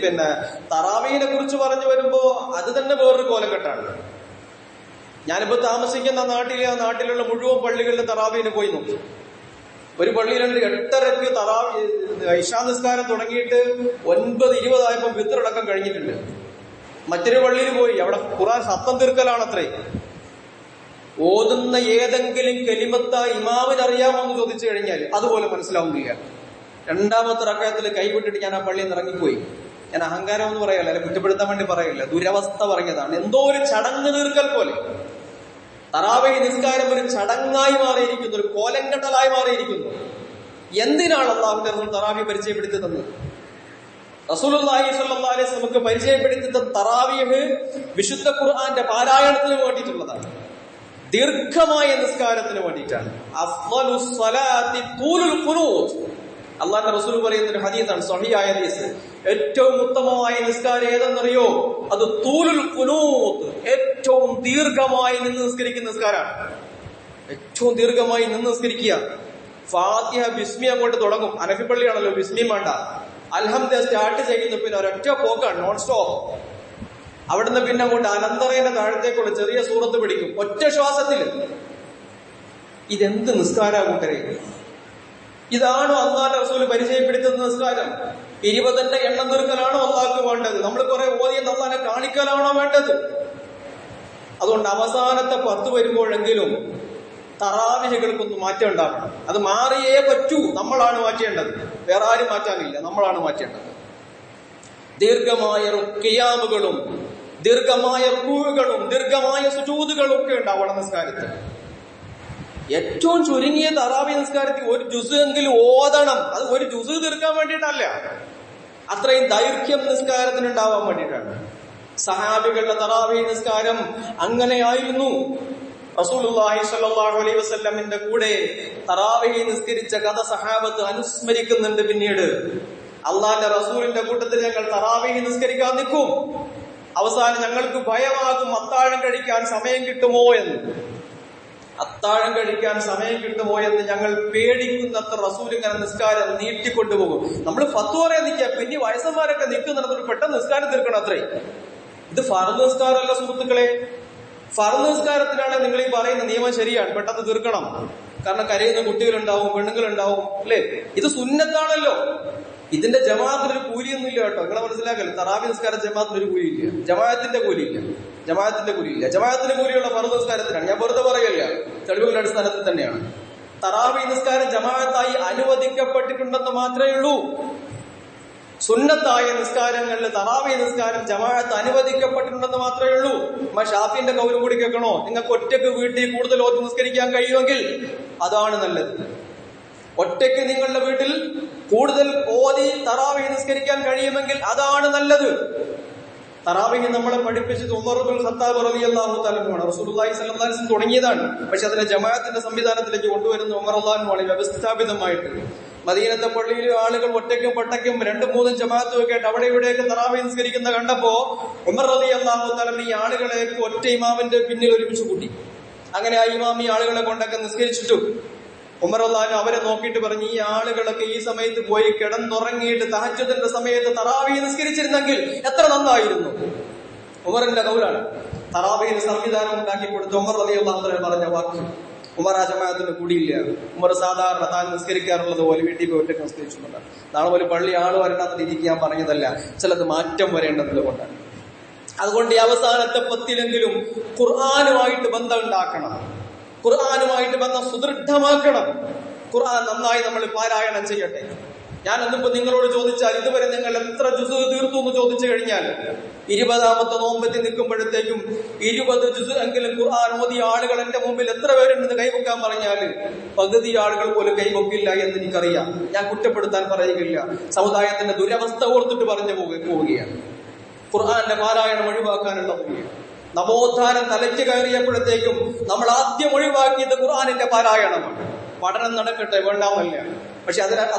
പിന്നെ തറാവീഹിനെ കുറിച്ച് പറഞ്ഞു വരുമ്പോ അത് തന്നെ വേറൊരു കോലക്കെട്ടാണ്. ഞാനിപ്പോ താമസിക്കുന്ന നാട്ടിലുള്ള മുഴുവൻ പള്ളികളിലും തറാവീഹിന് പോയി നോക്കി. ഒരു പള്ളിയിലുണ്ട് 8:30 തറാവീഹ് ഇശാ നിസ്കാരം തുടങ്ങിയിട്ട് 9:20 വിത്തറടക്കം കഴിഞ്ഞിട്ടുണ്ട്. മറ്റൊരു പള്ളിയിൽ പോയി, അവിടെ ഖുർആൻ സത്തം തീർക്കലാണത്രേ. ഓതുന്ന ഏതെങ്കിലും കലിമത്ത ഇമാമിന് അറിയാമോ എന്ന് ചോദിച്ചു കഴിഞ്ഞാൽ അതുപോലെ മനസ്സിലാവുന്നില്ല. 2ാമത്തെ റക്അത്തിൽ കൈവിട്ടിട്ട് ഞാൻ ആ പള്ളിയിൽ നിന്ന് ഇറങ്ങിപ്പോയി. ഞാൻ അഹങ്കാരം എന്ന് പറയല്ല, അല്ലെ കുറ്റപ്പെടുത്താൻ വേണ്ടി പറയല്ല, ദുരവസ്ഥ പറഞ്ഞതാണ്. എന്തോ ഒരു ചടങ്ങ് തീർക്കൽ പോലെ തറാവീഹ് നിസ്കാരം ഒരു ചടങ്ങായി മാറിയിരിക്കുന്നു, ഒരു കോലങ്കെട്ടലായി മാറിയിരിക്കുന്നു. എന്തിനാണ് അല്ലാഹുവിന്റെ റസൂൽ തറാവീഹ് പരിചയപ്പെടുത്തി തന്നത്? റസൂലുള്ളാഹി സ്വല്ലല്ലാഹു അലൈഹി വസല്ലം നമുക്ക് പരിചയപ്പെടുത്തി തന്ന തറാവീഹ് വിശുദ്ധ ഖുർആന്റെ പാരായണത്തിന് വേണ്ടിയിട്ടുള്ളതാണ്, ദീർഘമായ നിസ്കാരത്തിന് വേണ്ടിയിട്ടാണ്. അഫ്ളലുസ് സ്വലാത്തി തൂലുൽ ഖുനൂത്ത്. അല്ലാഹുവിന്റെ റസൂൽ പറയുന്ന ഒരു ഹദീസാണ്, സ്വഹീഹായ ഹദീസ്. ഏറ്റവും ഉത്തമമായ നിസ്കാരം ഏതെന്നറിയോ? അത് തൂലുൽ ഖുനൂത്ത്, ഏറ്റവും ദീർഘമായി നിന്ന് നിസ്കരിക്കുന്ന നിസ്കാരമാണ്. ഏറ്റവും ദീർഘമായി നിന്ന് നിസ്കരിക്കുക. ഫാത്തിഹ ബിസ്മി അങ്ങോട്ട് തുടങ്ങും. ഹനഫി പള്ളിയാണല്ലോ, ബിസ്മി വേണ്ട. അൽഹംദുലില്ലാഹ് സ്റ്റാർട്ട് ചെയ്യുന്നു, പിന്നെ ഒരൊറ്റ പോക്കാണ്, നോൺ സ്റ്റോപ്പ്. അവിടുന്ന് പിന്നെ അങ്ങോട്ട് അനന്തറേന്റെ താഴത്തേക്കുള്ള ചെറിയ സൂറത്ത് പിടിക്കും ഒറ്റ ശ്വാസത്തിൽ. ഇതെന്ത് നിസ്കാര കൂട്ടരെ? ഇതാണോ അല്ലാഹുവിന്റെ റസൂൽ പരിചയപ്പെടുത്തുന്ന നിസ്കാരം? 20 എണ്ണം തീർക്കലാണോ അല്ലാഹുക്ക് വേണ്ടത്? നമ്മൾ കുറെ ഓതിയെന്ന് അല്ലാഹുവിനെ കാണിക്കലാണോ വേണ്ടത്? അതുകൊണ്ട് അവസാനത്തെ 10 വരുമ്പോഴെങ്കിലും തറാവീഹുകൾക്കൊന്നും മാറ്റം ഉണ്ടാവണം. അത് മാറിയേ പറ്റൂ. നമ്മളാണ് മാറ്റേണ്ടത്, വേറെ ആരും മാറ്റാനില്ല, നമ്മളാണ് മാറ്റേണ്ടത്. ദീർഘമായ ഖിയാമുകളും ദീർഘമായ റുകൂഉകളും ദീർഘമായ സുജൂദുകളും ഒക്കെ ഉണ്ടാവണം നിസ്കാരത്തിൽ. ഏറ്റവും ചുരുങ്ങിയ തറാവീഹ് നിസ്കാരത്തിൽ ഒരു ജുസ് എങ്കിലും ഓതണം. അത് ഒരു ജുസ് തീർക്കാൻ വേണ്ടിയിട്ടല്ല, അത്രയും ദൈർഘ്യം നിസ്കാരത്തിന് ഉണ്ടാവാൻ വേണ്ടിയിട്ടാണ്. സഹാബികളുടെ തറാവീഹ് നിസ്കാരം അങ്ങനെയായിരുന്നു. റസൂലുള്ളാഹി സ്വല്ലല്ലാഹു അലൈഹി വസല്ലമിന്റെ കൂടെ തറാവീഹ് നിസ്കരിച്ച കഥ സഹാബത്ത് അനുസ്മരിക്കുന്നുണ്ട്. പിന്നീട് അള്ളാന്റെ റസൂലിന്റെ കൂട്ടത്തിൽ ഞങ്ങൾ തറാവീഹ് നിസ്കരിക്കാൻ നിൽക്കും, അവസാനം ഞങ്ങൾക്ക് ഭയമാകും അത്താഴം കഴിക്കാൻ സമയം കിട്ടുമോ എന്ന്. അത്താഴം കഴിക്കാൻ സമയം കിട്ടുമോ എന്ന് ഞങ്ങൾ പേടിക്കുന്നത്ര റസൂൽ ഇങ്ങനെ നിസ്കാരം നീട്ടിക്കൊണ്ടുപോകും. നമ്മൾ ഫത്വ പറയാൻ നിൽക്കുക, പിന്നെ വയസ്സന്മാരൊക്കെ നിൽക്കുന്നിടത്തോട് പെട്ടെന്ന് നിസ്കാരം തീർക്കണം അത്രേ. ഇത് ഫർദ് നിസ്കാരമല്ല സുഹൃത്തുക്കളെ. ഫർദ് നിസ്കാരത്തിലാണ് നിങ്ങൾ ഈ പറയുന്ന നിയമം ശരിയാണ്, പെട്ടെന്ന് തീർക്കണം. കാരണം കരയുന്ന കുട്ടികളുണ്ടാവും, പെണ്ണുങ്ങളുണ്ടാവും, അല്ലെ? ഇത് സുന്നത്താണല്ലോ. ഇതിന്റെ ജമാഅത്തിനൊരു കൂലിയൊന്നും ഇല്ല കേട്ടോ, നിങ്ങളെ മനസ്സിലാക്കല്. തറാവീഹ് നിസ്കാരം ജമാഅത്തിനൊരു കൂലിയില്ല, ജമാഅത്തിന്റെ കൂലിയില്ല. ജമാഅത്തിന്റെ കൂലിയുള്ള ഫർദ് നിസ്കാരത്തിനാണ്. ഞാൻ വെറുതെ പറയല്ല, തെളിവുകളുടെ അടിസ്ഥാനത്തിൽ തന്നെയാണ്. തറാവീഹ് നിസ്കാരം ജമാഅത്തായി അനുവദിക്കപ്പെട്ടിട്ടുണ്ടെന്ന് മാത്രമേ ഉള്ളൂ. സുന്നത്തായ നിസ്കാരങ്ങളിൽ തറാവീഹ് നിസ്കാരം ജമാഅത്ത് അനുവദിക്കപ്പെട്ടിട്ടുണ്ടെന്ന് മാത്രമേ ഉള്ളൂ. ഷാഫിന്റെ കൗലും കൂടി കേൾക്കണോ? നിങ്ങൾക്ക് ഒറ്റയ്ക്ക് വീട്ടിൽ കൂടുതൽ ഓതി നിസ്കരിക്കാൻ കഴിയുമെങ്കിൽ അതാണ് നല്ലത്. ഒറ്റയ്ക്ക് നിങ്ങളുടെ വീട്ടിൽ കൂടുതൽ ഓതി തറാവീഹ് നിസ്കരിക്കാൻ കഴിയുമെങ്കിൽ അതാണ് നല്ലത്. തറാവീഹ് നമ്മളെ പഠിപ്പിച്ചത് ഉമർ ഇബ്നുൽ ഖത്താബ് റളിയല്ലാഹു തആല ആണ്. റസൂലുള്ളാഹി സ്വല്ലല്ലാഹു അലൈഹി വസല്ലം തുടങ്ങിയതാണ്. പക്ഷെ അതിനെ ജമാഅത്തിന്റെ സംവിധാനത്തിലേക്ക് കൊണ്ടുവരുന്ന ഉമർ റളിയല്ലാഹു അൻഹു വ്യവസ്ഥാപിതമായിട്ട് മദീനത്തെ പള്ളിയിൽ ആളുകൾ ഒറ്റയ്ക്കും പൊട്ടയ്ക്കും 2-3 ജമാഅത്തും ഒക്കെ ആയിട്ട് അവിടെ ഇവിടെയൊക്കെ തറാവീഹ് നിസ്കരിക്കുന്ന കണ്ടപ്പോ ഉമർ റളിയല്ലാഹു തആല ഈ ആളുകളെ ഒറ്റ ഇമാമിന്റെ പിന്നിൽ ഒരുമിച്ച് കൂട്ടി. അങ്ങനെ ആ ഇമാം ഈ ആളുകളെ കൊണ്ടൊക്കെ നിസ്കരിച്ചിട്ടു ഉമർ റളിയല്ലാഹു അവരെ നോക്കിയിട്ട് പറഞ്ഞു, ഈ ആളുകളൊക്കെ ഈ സമയത്ത് പോയി കിടന്നുറങ്ങിയിട്ട് തഹജ്ജുദിന്റെ സമയത്ത് തറാവീഹ് നിസ്കരിച്ചിരുന്നെങ്കിൽ എത്ര നന്നായിരുന്നു. ഉമറിന്റെ കൗലാണ്. തറാവീഹിന് സംവിധാനം ഉണ്ടാക്കി കൊടുത്ത് ഉമർ റളിയല്ലാഹു അൻഹു പറഞ്ഞ വാക്ക്. ഉമർ ആ ജമാഅത്തിന് കൂടിയില്ല. ഉമർ സാധാരണ താൻ നിസ്കരിക്കാറുള്ളത് പോലെ വീട്ടിൽ പോയി ഒറ്റയ്ക്ക് നിസ്കരിച്ചിട്ടുണ്ടാണ്. നാളെ പോലെ പള്ളി ആള് വരണമെന്ന് രീതിക്ക് ഞാൻ പറഞ്ഞതല്ല, ചിലത് മാറ്റം വരേണ്ടത് കൊണ്ടാണ്. അതുകൊണ്ട് ഈ അവസാനത്തെ 10-ലെങ്കിലും ഖുർആനുമായിട്ട് ബന്ധം ഉണ്ടാക്കണം, ഖുർആനുമായിട്ട് ബന്ധം സുദൃഢമാക്കണം. ഖുർആൻ നന്നായി നമ്മൾ പാരായണം ചെയ്യട്ടെ. ഞാൻ എന്നിപ്പോ നിങ്ങളോട് ചോദിച്ചാൽ ഇതുവരെ നിങ്ങൾ എത്ര ജുസ് തീർത്തു എന്ന് ചോദിച്ചു കഴിഞ്ഞാൽ 20ാമത്തെ നോമ്പെത്തി നിൽക്കുമ്പോഴത്തേക്കും 20 ജുസ് എങ്കിലും ഖുർആൻ ഓതിയ ആളുകൾ എന്റെ മുമ്പിൽ എത്ര പേരുണ്ടെന്ന് കൈവെക്കാൻ പറഞ്ഞാല് പകുതി ആളുകൾ പോലും കൈവെക്കില്ല എന്ന് എനിക്കറിയാം. ഞാൻ കുറ്റപ്പെടുത്താൻ പറയുകയില്ല, സമുദായത്തിന്റെ ദുരവസ്ഥ ഓർത്തിട്ട് പറഞ്ഞു പോവുകയാണ്. ഖുർആന്റെ പാരായണം ഒഴിവാക്കാനുള്ള നവോത്ഥാനം തലയ്ക്ക് കയറിയപ്പോഴത്തേക്കും നമ്മൾ ആദ്യം ഒഴിവാക്കിയത് ഖുർആനിന്റെ പാരായണമാണ്. പഠനം നടക്കട്ടെ, വേണ്ടാമല്ല. പക്ഷെ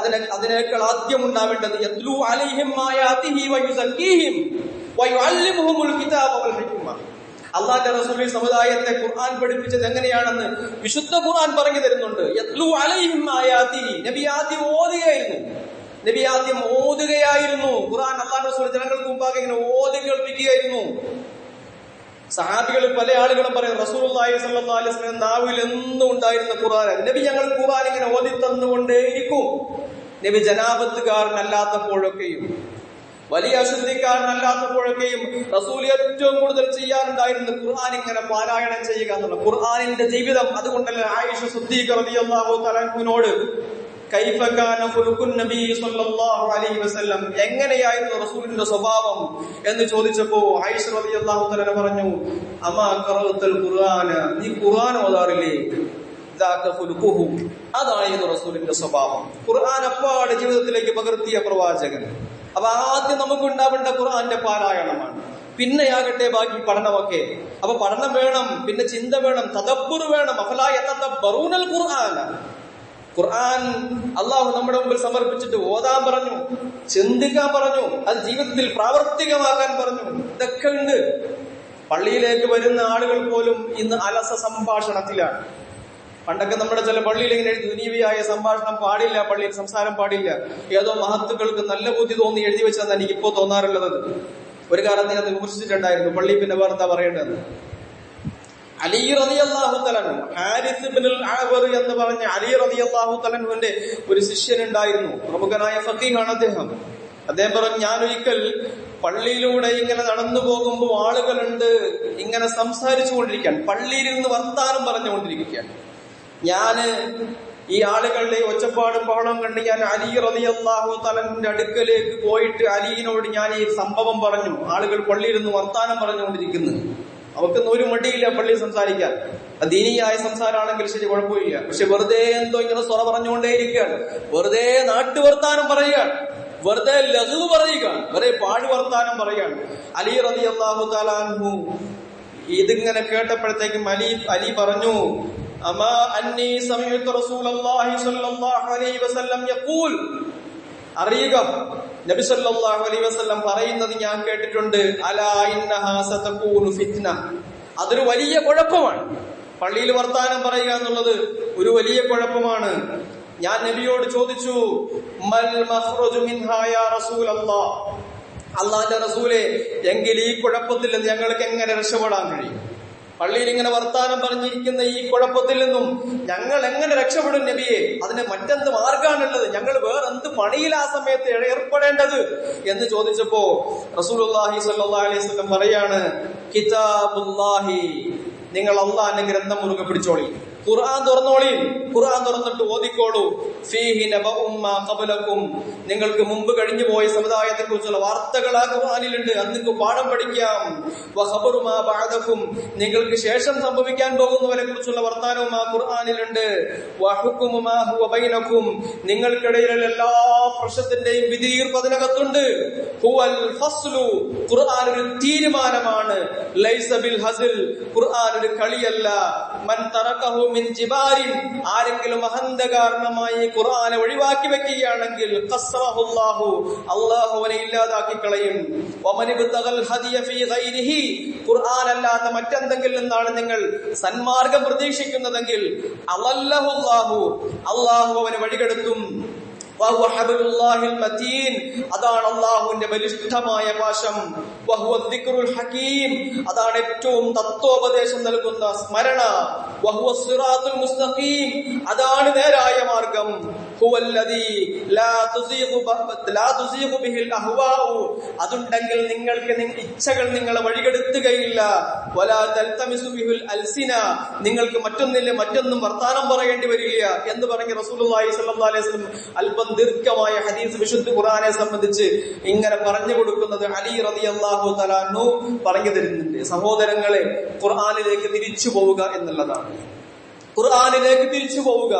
അതിനേക്കാൾ ആദ്യം ഉണ്ടാവേണ്ടത് യത്ലു അലൈഹിം ആയാതിഹി വയുസക്കീഹിം വയുഅല്ലിമുഹുൽ കിതാബ വൽ ഹിക്മ. അല്ലാഹുവിന്റെ റസൂൽ സമുദായത്തെ ഖുർആൻ പഠിപ്പിച്ചത് എങ്ങനെയാണെന്ന് വിശുദ്ധ ഖുർആൻ പറഞ്ഞു തരുന്നുണ്ട്. യത്ലു അലൈഹിം ആയാതിഹി, നബി ആദ്യം ഓതുകയായിരുന്നു. ഖുർആൻ അല്ലാഹുവിന്റെ റസൂൽ ജനങ്ങൾക്ക് മുമ്പാകെ ഇങ്ങനെ ഓതി കേൾപ്പിക്കുകയായിരുന്നു. സഹാബികൾ പല ആളുകളും പറയും റസൂലുള്ളാഹി സ്വല്ലല്ലാഹു അലൈഹി വസല്ലം നാവിൽ എന്നും ഉണ്ടായിരുന്ന ഖുർആൻ. നബി ഞങ്ങൾ ഖുർആൻ ഇങ്ങനെ ഓതി തന്നുകൊണ്ടേയിരിക്കും. നബി ജനാബത്തുകാരനല്ലാത്തപ്പോഴൊക്കെയും വലിയ അശുദ്ധിക്കാരനല്ലാത്തപ്പോഴൊക്കെയും റസൂൽ ഏറ്റവും കൂടുതൽ ചെയ്യാറുണ്ടായിരുന്നു ഖുർആൻ ഇങ്ങനെ പാരായണം ചെയ്യുക എന്നുള്ള ഖുർആനിന്റെ ജീവിതം. അതുകൊണ്ടല്ലേ ആയിഷ സിദ്ദീഖ റളിയല്ലാഹു തആല അൻഹയോട് കൈഫ കാന ഖുലുഖുൻ നബി സ്വല്ലല്ലാഹു അലൈഹി വസല്ലം, എങ്ങനെയായിരുന്നു റസൂലിന്റെ സ്വഭാവം എന്ന് ചോദിച്ചപ്പോ ആയിഷ റളിയല്ലാഹു തആല പറഞ്ഞു, അമാ ഖറഅത്തുൽ ഖുർആന, നീ ഖുർആൻ ഓതാറില്ലേ? ദാക ഖുലുഖുഹു, അതായിരുന്നു റസൂലിന്റെ സ്വഭാവം. ഖുർആൻ അപ്പാടെ ജീവിതത്തിലേക്ക് പകർത്തിയ പ്രവാചകൻ. അപ്പൊ ആദ്യം നമുക്ക് ഉണ്ടാവേണ്ട ഖുർആന്റെ പാരായണമാണ്. പിന്നെയാകട്ടെ ബാക്കി പഠനമൊക്കെ. അപ്പൊ പഠനം വേണം, പിന്നെ ചിന്ത വേണം, തദബ്ബുർ വേണം. അഫലാ യതദബ്ബറൂനൽ ഖുർആന, ഖുർആൻ അള്ളാഹു നമ്മുടെ മുമ്പിൽ സമർപ്പിച്ചിട്ട് ഓതാൻ പറഞ്ഞു, ചിന്തിക്കാൻ പറഞ്ഞു, അത് ജീവിതത്തിൽ പ്രാവർത്തികമാക്കാൻ പറഞ്ഞു. ഇതൊക്കെ ഉണ്ട്. പള്ളിയിലേക്ക് വരുന്ന ആളുകൾ പോലും ഇന്ന് അലസ സംഭാഷണത്തിലാണ്. പണ്ടൊക്കെ നമ്മുടെ ചില പള്ളിയിൽ ഇങ്ങനെ ദുനീവിയായ സംഭാഷണം പാടില്ല, പള്ളിയിൽ സംസാരം പാടില്ല. ഏതോ മഹത്തുക്കൾക്ക് നല്ല ബുദ്ധി തോന്നി എഴുതി വെച്ചതെന്ന് എനിക്കിപ്പോ തോന്നാറുള്ളത്. ഒരു കാലത്ത് ഞാൻ വിമർശിച്ചിട്ടുണ്ടായിരുന്നു, പള്ളി പിന്നെ വേറെന്താ പറയേണ്ടത്. അലി റളിയല്ലാഹു തആല ഹാരിസ് ഇബ്നുൽ ആവർ എന്ന് പറഞ്ഞ അലി റളിയല്ലാഹു തആലയുടെ ഒരു ശിഷ്യനുണ്ടായിരുന്നു. പ്രമുഖനായ ഫഖീഹാണ് അദ്ദേഹം. അദ്ദേഹം പറഞ്ഞു, ഞാനൊരിക്കൽ പള്ളിയിലൂടെ ഇങ്ങനെ നടന്നു പോകുമ്പോൾ ആളുകളുണ്ട് ഇങ്ങനെ സംസാരിച്ചു കൊണ്ടിരിക്കാൻ, പള്ളിയിൽ നിന്ന് വർത്താനം പറഞ്ഞുകൊണ്ടിരിക്കുകയാണ്. ഞാന് ഈ ആളുകളുടെ ഒച്ചപ്പാടും ബഹളവും കണ്ട് ഞാൻ അലി റളിയല്ലാഹു തആലയുടെ അടുക്കലേക്ക് പോയിട്ട് അലിയിനോട് ഞാൻ ഈ സംഭവം പറഞ്ഞു. ആളുകൾ പള്ളിയിൽ നിന്ന് വർത്താനം പറഞ്ഞുകൊണ്ടിരിക്കുന്നു. അവർക്കൊന്നും ഒരു മടിയില്ല പള്ളിയിൽ സംസാരിക്കാൻ. ദീനിയായ സംസാരമാണെങ്കിൽ ശരി, കുഴപ്പമില്ല. പക്ഷെ വെറുതെ എന്തോ ഇങ്ങനെ സ്വറ പറഞ്ഞുകൊണ്ടേയിരിക്കുകയാണ്, വെറുതെ നാട്ടുവർത്താനം പറയുകയാണ്, വെറുതെ ലഘു പറയുക, വെറുതെ പാഴ് വർത്താനം പറയുകയാണ്. അലി റളിയല്ലാഹു തആല അൻഹു ഇതിങ്ങനെ കേട്ടപ്പോഴത്തേക്കും അലി പറഞ്ഞു, അമാ അന്നി സമഅതു റസൂലുള്ളാഹി സ്വല്ലല്ലാഹു അലൈഹി വസല്ലം യഖൂൽ, അറിയുക നബി സല്ലല്ലാഹു അലൈഹി വസല്ലം പറയുന്നത് ഞാൻ കേട്ടിട്ടുണ്ട്. അലാ ഇന്നഹാ സതകൂനു ഫിത്ന, അതൊരു വലിയ കുഴപ്പമാണ്. പള്ളിയിൽ വർത്താനം പറയുക എന്നുള്ളത് ഒരു വലിയ കുഴപ്പമാണ്. ഞാൻ നബിയോട് ചോദിച്ചു, മൽ മഖ്റജു മിൻഹാ യാ റസൂലല്ലാഹ്, അല്ലാഹുവിന്റെ റസൂലേ, എങ്കിൽ ഈ കുഴപ്പത്തിൽ നിന്ന് ഞങ്ങൾക്ക് എങ്ങനെ രക്ഷപ്പെടാൻ കഴിയും? പള്ളിയിൽ ഇങ്ങനെ വർത്താനം പറഞ്ഞിരിക്കുന്ന ഈ കുഴപ്പത്തിൽ നിന്നും ഞങ്ങൾ എങ്ങനെ രക്ഷപ്പെടും നബിയെ? അതിന് മറ്റെന്ത് മാർഗമാണുള്ളത്? ഞങ്ങൾ വേറെന്ത് പണിയിൽ ആ സമയത്ത് ഏർപ്പെടേണ്ടത് എന്ന് ചോദിച്ചപ്പോ റസൂലുള്ളാഹി സ്വല്ലല്ലാഹു അലൈഹി വസല്ലം പറയാണ്, കിതാബുല്ലാഹി, നിങ്ങൾ അല്ലാഹുവിന്റെ ഗ്രന്ഥം മുറുകെ പിടിച്ചോളി, ഖുർആൻ തുറന്നോളി, ഖുർആൻ തുറന്നിട്ട് ഓതിക്കോളൂ. ഫീഹി നബഉം മാ ഖബലകും, നിങ്ങൾക്ക് മുമ്പ് കഴിഞ്ഞു പോയ സമുദായത്തെ കുറിച്ചുള്ള വാർത്തകൾ ആ ഖുർആനിലുണ്ട്, അന്നിക്ക് പാഠം പഠിക്കാം. വഖബറു മാ ബഅദകും, നിങ്ങൾക്ക് ശേഷം സംഭവിക്കാൻ പോകുന്നവരെ കുറിച്ചുള്ള വർത്തമാനവും ആ ഖുർആനിലുണ്ട്. വഹുകുമു മാ ഹുവ ബൈനകും, നിങ്ങൾക്കിടയിലുള്ള എല്ലാ പ്രശ്നത്തിന്റെയും വിധിതീർപ്പ് അതിനകത്തുണ്ട്. ഹുവൽ ഫസ്ലു, ഖുർആൻ ഒരു തീരുമാനമാണ്. ലൈസ ബിൽ ഹസ്ൽ, ഖുർആൻ ഒരു ഒരു കളിയല്ല. മൻ തറകഹു മിൻ ജിബാരിൻ, ആരെങ്കിലും അഹന്ത കാരണമായി ഖുർആനെ ഒഴിവാക്കി വെക്കുകയാണെങ്കിൽ ഖസ്റഹുല്ലാഹു, അല്ലാഹു അവനെ ഇല്ലാതാക്കി കളയും. വമൻ ഇബ്തഗൽ ഹദിയ ഫീ ഗൈരിഹി, ഖുർആൻ അല്ലാത്ത മറ്റെന്തെങ്കിലും നിന്നാണ് നിങ്ങൾ സന്മാർഗം പ്രതീക്ഷിക്കുന്നതെങ്കിൽ അളല്ലഹുല്ലാഹു, അല്ലാഹു അവനെ വഴികെടുത്തും. വഹുവ ഹബ്ലുല്ലാഹിൽ മതീൻ, അതാണ് അല്ലാഹുവിന്റെ ബലിഷ്ഠമായ പാശം. വഹുവ ദിക്റുൽ ഹകീം, അതാണ് ഏറ്റവും തത്വോപദേശം നൽകുന്ന സ്മരണ. വഹുവ സിറാത്തുൽ മുസ്തഖീം, അതാണ് നേരായ മാർഗം. ഹുവല്ലദീ ലാ തുസീഖു ബിഹിൽ അഹ്വാഉ, അതുണ്ടെങ്കിൽ നിങ്ങൾക്ക് ഇച്ഛകൾ നിങ്ങളെ വഴികെടുത്തുകയില്ല. വലാ തൽതമിസു ബിഹിൽ അൽസിന, നിങ്ങൾക്ക് മറ്റൊന്നും വർത്താനം പറയേണ്ടി വരില്ല എന്ന് പറഞ്ഞ റസൂലുള്ളാഹി സ്വല്ലല്ലാഹു അലൈഹി വസല്ലം അല്പം ദീർഘമായ ഹദീസ് വിശുദ്ധ ഖുർആനെ സംബന്ധിച്ച് ഇങ്ങനെ പറഞ്ഞു കൊടുക്കുന്നത് അലി റളിയല്ലാഹു തആല അൻഹു പറഞ്ഞു തരുന്നുണ്ട്. സഹോദരങ്ങളെ, ഖുർആനിലേക്ക് തിരിച്ചു പോവുക എന്നുള്ളതാണ്. ഖുർആനിലേക്ക് തിരിച്ചു പോവുക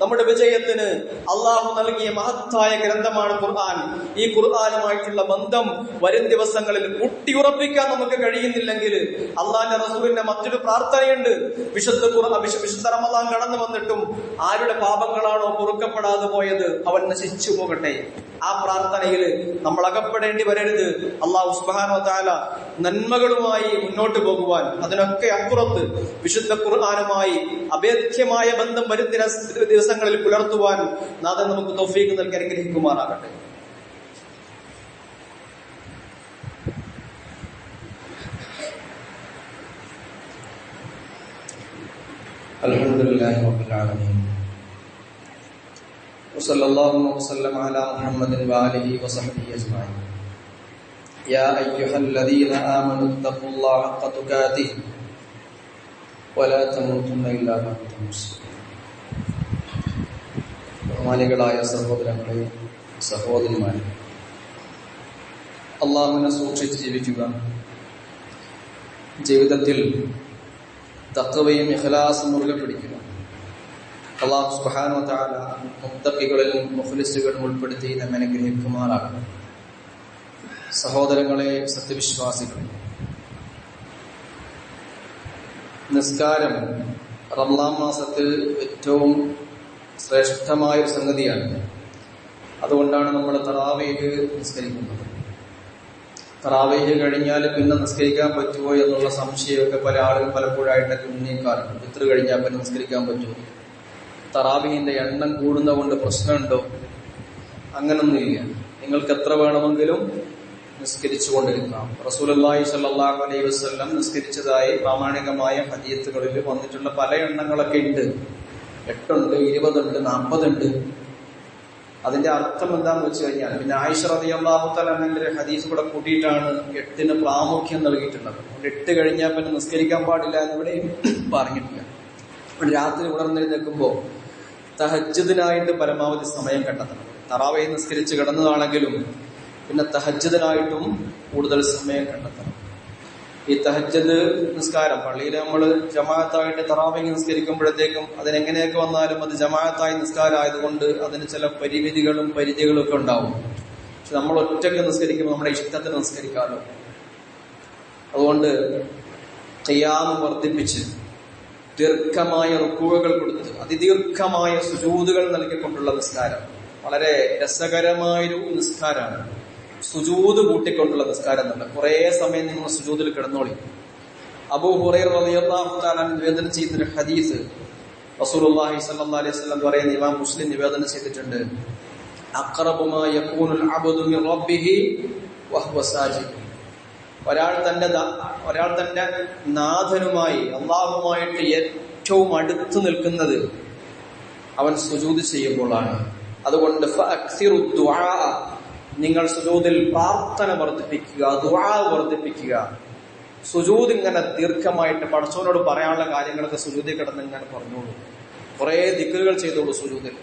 നമ്മുടെ വിജയത്തിന് അള്ളാഹു നൽകിയ മഹത്തായ ഗ്രന്ഥമാണ് ഖുർആൻ. ഈ ഖുർആനുമായിട്ടുള്ള ബന്ധം വരും ദിവസങ്ങളിൽ ഊട്ടിയുറപ്പിക്കാൻ നമുക്ക് കഴിയുന്നില്ലെങ്കിൽ അള്ളാഹിന്റെ റസൂലിന്റെ മറ്റൊരു പ്രാർത്ഥനയുണ്ട്. വിശുദ്ധ റമളാൻ കടന്നു വന്നിട്ടും ആരുടെ പാപങ്ങളാണോ പൊറുക്കപ്പെടാതെ പോയത് അവൻ നശിച്ചു പോകട്ടെ. ആ പ്രാർത്ഥനയിൽ നമ്മൾ അകപ്പെടേണ്ടി വരരുത്. അള്ളാഹു സുബ്ഹാനഹു വ തആല നന്മകളുമായി മുന്നോട്ട് പോകുവാൻ, അതിനൊക്കെ അപ്പുറത്ത് വിശുദ്ധ ഖുർആനുമായി അഭേദ്യമായ ബന്ധം വരും ദിവസങ്ങളിൽ പുലർത്തുവാൻ നാഥൻ നമുക്ക് തൗഫീഖ് നൽകി അനുഗ്രഹിക്കുമാറാകട്ടെ. അൽഹംദുലില്ലാഹി റബ്ബിൽ ആലമീൻ വസല്ലല്ലാഹു വസല്ലം അലാ മുഹമ്മദിൻ വആലിഹി വസഹ്ബിഹി അജ്മഈൻ. യാ അയ്യുഹല്ലദീന ആമനൂ തഖുല്ലാഹ ഹഖ്ക തുഖാതിഹി വലാ തമൂതുന്ന ഇല്ലാ വഅൻതും മുസ്ലിമൂൻ. ബഹുമാനികളായ സഹോദരങ്ങളെ, സഹോദരിമാരെ, അല്ലാഹുവിനെ സൂക്ഷിച്ച് ജീവിക്കുക. ജീവിതത്തിൽ തഖ്വയും ഇഖ്ലാസും മുറുകെ പിടിക്കുക. അല്ലാഹു സുബ്ഹാനഹു വ തആല മുത്തഖികളിലും മുഖ്ലിസുകളിലും ഉൾപ്പെടുത്തി നമ്മെ അനുഗ്രഹിക്കുമാറാകട്ടെ. സഹോദരങ്ങളെ, സത്യവിശ്വാസികളെ, നിസ്കാരം റമളാൻ മാസത്തിൽ ഏറ്റവും ശ്രേഷ്ഠമായൊരു സംഗതിയാണ്. അതുകൊണ്ടാണ് നമ്മൾ തറാവീഹ് നിസ്കരിക്കുന്നത്. തറാവീഹ് കഴിഞ്ഞാൽ പിന്നെ നിസ്കരിക്കാൻ പറ്റുമോ എന്നുള്ള സംശയമൊക്കെ പല ആളുകൾ പലപ്പോഴായിട്ടൊക്കെ ഉന്നയിക്കാറുണ്ട്. വിത്ർ കഴിഞ്ഞാൽ പിന്നെ നിസ്കരിക്കാൻ പറ്റുമോ? തറാവീഹിന്റെ എണ്ണം കൂടുന്ന കൊണ്ട് പ്രശ്നമുണ്ടോ? അങ്ങനൊന്നുമില്ല. നിങ്ങൾക്ക് എത്ര വേണമെങ്കിലും നിസ്കരിച്ചു കൊണ്ടിരിക്കാം. റസൂലുള്ളാഹി സ്വല്ലല്ലാഹു അലൈഹി വസല്ലം നിസ്കരിച്ചതായി പ്രാമാണികമായ ഹദീസുകളിൽ വന്നിട്ടുള്ള പല എണ്ണങ്ങളൊക്കെ ഉണ്ട്. 8 ഉണ്ട്, 20 ഉണ്ട്, 40 ഉണ്ട്. അതിന്റെ അർത്ഥം എന്താന്ന് വെച്ച് കഴിഞ്ഞാൽ, പിന്നെ ആയിഷ റളിയല്ലാഹു തആല അൻഹയുടെ ഹദീസ് കൂടെ കൂട്ടിയിട്ടാണ് 8ന് പ്രാമുഖ്യം നൽകിയിട്ടുള്ളത്. 8 കഴിഞ്ഞാൽ പിന്നെ നിസ്കരിക്കാൻ പാടില്ല എന്നിവിടെ പറഞ്ഞിട്ടില്ല. രാത്രി ഉണർന്നെഴുന്നേൽക്കുമ്പോൾ തഹജ്ജുദിനായിട്ട് പരമാവധി സമയം കണ്ടെത്തണം. തറാവീഹ് നിസ്കരിച്ച് കിടന്നതാണെങ്കിലും പിന്നെ തഹജ്ജുദിനായിട്ടും കൂടുതൽ സമയം കണ്ടെത്തണം. ഈ തഹജ്ജുദ് നിസ്കാരം പള്ളിയിൽ നമ്മൾ ജമാഅത്തായിട്ട് തറാവീഹ് നിസ്കരിക്കുമ്പോഴത്തേക്കും അതിനെങ്ങനെയൊക്കെ വന്നാലും അത് ജമാഅത്തായി നിസ്കാരം ആയതുകൊണ്ട് അതിന് ചില പരിമിതികളും പരിധികളും ഒക്കെ ഉണ്ടാവും. പക്ഷെ നമ്മൾ ഒറ്റയ്ക്ക് നിസ്കരിക്കുമ്പോൾ നമ്മുടെ ഇഷ്ടത്തിന് നിസ്കരിക്കാമല്ലോ. അതുകൊണ്ട് ഖിയാം വർദ്ധിപ്പിച്ച് ദീർഘമായ റുക്കൂകൾ കൊടുത്ത് അതിദീർഘമായ സുജൂദുകൾ നൽകിക്കൊണ്ടുള്ള നിസ്കാരം വളരെ രസകരമായൊരു നിസ്കാരമാണ്. സുജൂദ് കൂട്ടിക്കൊണ്ടുള്ള നിസ്കാരം എന്നല്ല, കുറെ സമയം നിങ്ങൾ സുജൂദിൽ കിടന്നോളി. അബൂ ഹുറൈറ റളിയല്ലാഹു തആല നിവേദനം ചെയ്തൊരു ഹദീസ് റസൂലുള്ളാഹി സ്വല്ലല്ലാഹു അലൈഹി വസല്ലം പറയുന്ന ഇമാം മുസ്ലിം നിവേദനം ചെയ്തിട്ടുണ്ട്. അഖറബു മാ യകൂനുൽ അബ്ദു മിൻ റബ്ബിഹി വഹുവ സാജിദ്. ഒരാൾ തന്റെ നാഥനുമായി അല്ലാഹുവുമായിട്ട് ഏറ്റവും അടുത്ത് നിൽക്കുന്നത് അവൻ സുജൂദ് ചെയ്യുമ്പോഴാണ്. അതുകൊണ്ട് ഫഅക്സിറു ദുആ, നിങ്ങൾ സുജൂദിൽ പ്രാർത്ഥന വർദ്ധിപ്പിക്കുക, ദുആ വർദ്ധിപ്പിക്കുക. സുജൂദ് ഇങ്ങനെ ദീർഘമായിട്ട് പടച്ചവനോട് പറയാനുള്ള കാര്യങ്ങളൊക്കെ സുജൂദിൽ കിടന്ന് ഇങ്ങനെ പറഞ്ഞോളൂ. കുറെ ദിക്റുകൾ ചെയ്തോളൂ. സുജൂദിൽ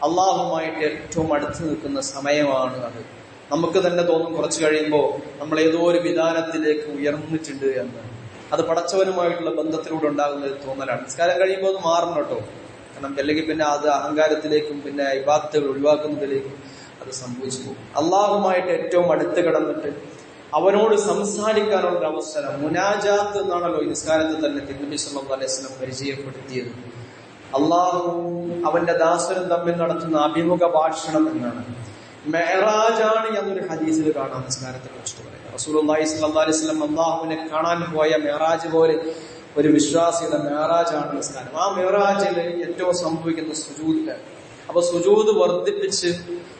അല്ലാഹുവുമായിട്ട് ഏറ്റവും അടുത്ത് നിൽക്കുന്ന സമയമാണ് അത്. നമുക്ക് തന്നെ തോന്നും കുറച്ച് കഴിയുമ്പോൾ നമ്മൾ ഏതോ ഒരു വിധാനത്തിലേക്ക് ഉയർന്നിട്ടുണ്ട് എന്ന്. അത് പടച്ചവനുമായിട്ടുള്ള ബന്ധത്തിലൂടെ ഉണ്ടാകുന്ന ഒരു തോന്നലാണ്. നിസ്കാരം കഴിയുമ്പോൾ അത് മാറണം കേട്ടോ. കാരണം അല്ലെങ്കിൽ പിന്നെ അത് അഹങ്കാരത്തിലേക്കും പിന്നെ ഇബാദത്തുകൾ ഒഴിവാക്കുന്നതിലേക്കും അത് സംഭവിച്ചു പോകും. അള്ളാഹുമായിട്ട് ഏറ്റവും അടുത്ത് കിടന്നിട്ട് അവനോട് സംസാരിക്കാനുള്ള അവസരം. മുനാജാത്ത് എന്നാണല്ലോ ഈ നിസ്കാരത്തിൽ തന്നെ തിരുനബി സല്ലല്ലാഹു അലൈഹി വസല്ലം പരിചയപ്പെടുത്തിയത്. അള്ളാഹുവും അവന്റെ ദാസനും തമ്മിൽ നടത്തുന്ന അഭിമുഖ ഭാഷണം എന്നാണ്. മെഹറാജാണ് എന്നൊരു ഹദീസിൽ കാണാം നിസ്കാരത്തെ കുറിച്ച് പറയുന്നത്. റസൂലുള്ളാഹി സ്വല്ലല്ലാഹു അലൈഹി വസല്ലം അള്ളാഹുവിനെ കാണാൻ പോയ മെഹറാജ് പോലെ ഒരു വിശ്വാസിയുടെ മെഹറാജാണ് നിസ്കാരം. ആ മെഹറാജിൽ ഏറ്റവും സംഭവിക്കുന്ന സുജൂദിലാണ്. അപ്പൊ സുജൂദ് വർദ്ധിപ്പിച്ച്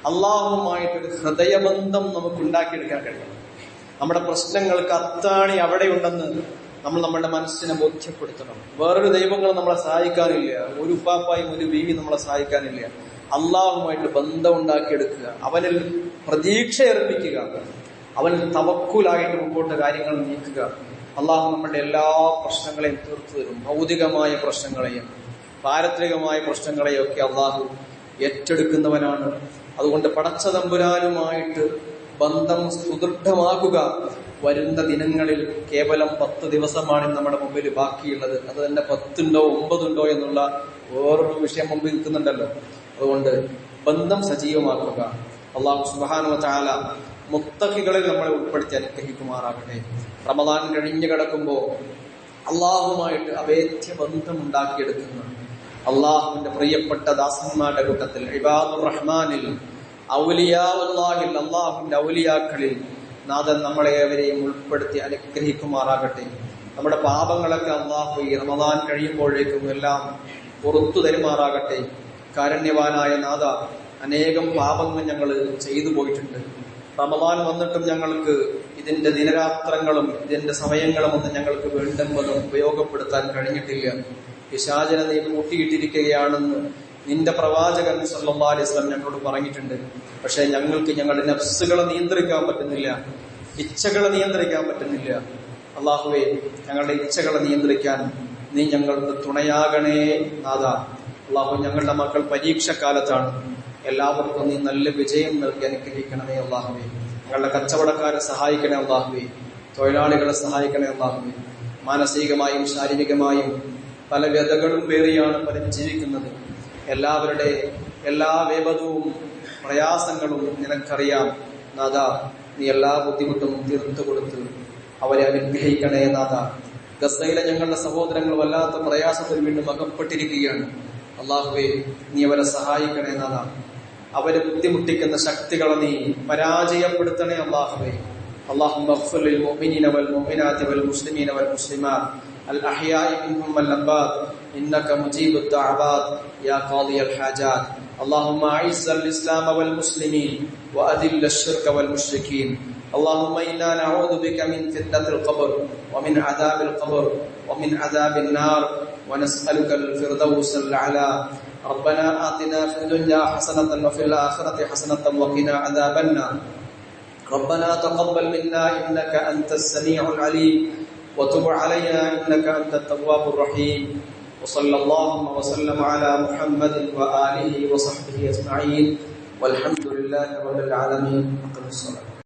അള്ളാഹുവുമായിട്ടൊരു ഹൃദയബന്ധം നമുക്ക് ഉണ്ടാക്കിയെടുക്കാൻ കഴിയണം. നമ്മുടെ പ്രശ്നങ്ങൾക്ക് അത്താണി അവിടെയുണ്ടെന്ന് നമ്മൾ നമ്മുടെ മനസ്സിനെ ബോധ്യപ്പെടുത്തണം. വേറൊരു ദൈവങ്ങൾ നമ്മളെ സഹായിക്കാനില്ല, ഒരു ഉപ്പാപ്പായും ഒരു ബീവി നമ്മളെ സഹായിക്കാനില്ല. അള്ളാഹുമായിട്ട് ബന്ധം ഉണ്ടാക്കിയെടുക്കുക, അവനിൽ പ്രതീക്ഷ അർപ്പിക്കുക, അവനിൽ തവക്കുലായിട്ട് മുമ്പോട്ട് കാര്യങ്ങൾ നീക്കുക. അള്ളാഹു നമ്മുടെ എല്ലാ പ്രശ്നങ്ങളെയും തീർത്തു തരും. ഭൗതികമായ പ്രശ്നങ്ങളെയും പാരത്രികമായ പ്രശ്നങ്ങളെയും ഒക്കെ അള്ളാഹു ഏറ്റെടുക്കുന്നവനാണ്. അതുകൊണ്ട് പടച്ച തമ്പുരാനുമായിട്ട് ബന്ധം സുദൃഢമാക്കുക. വരുന്ന ദിനങ്ങളിൽ കേവലം 10 ദിവസമാണ് നമ്മുടെ മുമ്പിൽ ബാക്കിയുള്ളത്. അത് തന്നെ 10 ഉണ്ടോ 9 ഉണ്ടോ എന്നുള്ള വേറൊരു വിഷയം മുമ്പിൽ നിൽക്കുന്നുണ്ടല്ലോ. അതുകൊണ്ട് ബന്ധം സജീവമാക്കുക. അള്ളാഹു സുബ്ഹാനഹു വ തആല മുത്തഖികളിൽ നമ്മളെ ഉൾപ്പെടുത്തി അനുഗ്രഹിക്കുമാറാകട്ടെ. റമദാൻ കഴിഞ്ഞു കിടക്കുമ്പോ അള്ളാഹുമായിട്ട് അഭേദ്യ ബന്ധം ഉണ്ടാക്കിയെടുക്കുന്ന അള്ളാഹുവിന്റെ പ്രിയപ്പെട്ട ദാസന്മാരുടെ കൂട്ടത്തിൽ, ഇബാദുർ റഹ്മാനിൽ, ഔലിയാഉല്ലാഹിൽ, അള്ളാഹുവിന്റെ ഔലിയാക്കളിൽ നാഥൻ നമ്മളെ ഏവരെയും ഉൾപ്പെടുത്തി അനുഗ്രഹിക്കുമാറാകട്ടെ. നമ്മുടെ പാപങ്ങളൊക്കെ അള്ളാഹു ഈ റമദാൻ കഴിയുമ്പോഴേക്കും എല്ലാം പുറത്തു തരുമാറാകട്ടെ. കാരുണ്യവാനായ നാഥ, അനേകം പാപങ്ങൾ ഞങ്ങൾ ചെയ്തു പോയിട്ടുണ്ട്. റമദാൻ വന്നിട്ടും ഞങ്ങൾക്ക് ഇതിന്റെ ദിനരാത്രങ്ങളും ഇതിന്റെ സമയങ്ങളും ഒന്നും ഞങ്ങൾക്ക് വേണ്ടുന്നതും ഉപയോഗപ്പെടുത്താൻ കഴിഞ്ഞിട്ടില്ല. പിശാചിനെ നീ കൂട്ടിയിട്ടിരിക്കുകയാണെന്ന് നിന്റെ പ്രവാചകൻ സല്ലല്ലാഹു അലൈഹി വസല്ലം ഞങ്ങളോട് പറഞ്ഞിട്ടുണ്ട്. പക്ഷെ ഞങ്ങൾക്ക് ഞങ്ങളുടെ നഫ്സുകളെ നിയന്ത്രിക്കാൻ പറ്റുന്നില്ല, ഇച്ഛകളെ നിയന്ത്രിക്കാൻ പറ്റുന്നില്ല. അള്ളാഹുവേ, ഞങ്ങളുടെ ഇച്ഛകളെ നിയന്ത്രിക്കാൻ നീ ഞങ്ങൾക്ക് തുണയാകണേ നാഥ. അള്ളാഹു, ഞങ്ങളുടെ മക്കൾ പരീക്ഷക്കാലത്താണ്. എല്ലാവർക്കും നീ നല്ല വിജയം നൽകി അനുഗ്രഹിക്കണമേ അള്ളാഹുവേ. ഞങ്ങളുടെ കച്ചവടക്കാരെ സഹായിക്കണേ അള്ളാഹുവേ. തൊഴിലാളികളെ സഹായിക്കണേ അള്ളാഹുവേ. മാനസികമായും ശാരീരികമായും പല വ്യതകളും പേറിയാണ് പലരും ജീവിക്കുന്നത്. എല്ലാവരുടെ എല്ലാ വേപതവും പ്രയാസങ്ങളും നിനക്കറിയാം നാഥ. നീ എല്ലാ ബുദ്ധിമുട്ടും തീർത്തു കൊടുത്ത് അവരെ അനുഗ്രഹിക്കണേ നാഥ. ഗസയിലെ ഞങ്ങളുടെ സഹോദരങ്ങൾ വല്ലാത്ത പ്രയാസത്തിൽ വീണ്ടും അകപ്പെട്ടിരിക്കുകയാണ്. അള്ളാഹുവേ, നീ അവരെ സഹായിക്കണേ നാഥ. അവരെ ബുദ്ധിമുട്ടിക്കുന്ന ശക്തികളെ നീ പരാജയപ്പെടുത്തണേ അള്ളാഹുവേ. اللهم اغفر للمؤمنين والمؤمنات والمسلمين والمسلمات الأحياء منهم والأموات إنك مجيب الدعوات يا قاضي الحاجات. اللهم أعز الإسلام والمسلمين وأذل الشرك والمشركين. اللهم إنا نعوذ بك من فتنة القبر ومن عذاب القبر ومن عذاب النار ونسألك الفردوس الأعلى. ربنا آتنا في الدنيا حسنة وفي الآخرة حسنة وقنا عذاب النار. ربنا تقبل منا إنك أنت السميع العليم وتب علينا إنك أنت التواب الرحيم. وصلى الله وسلم على محمد وآله وصحبه أجمعين والحمد لله رب العالمين. أقم الصلاة.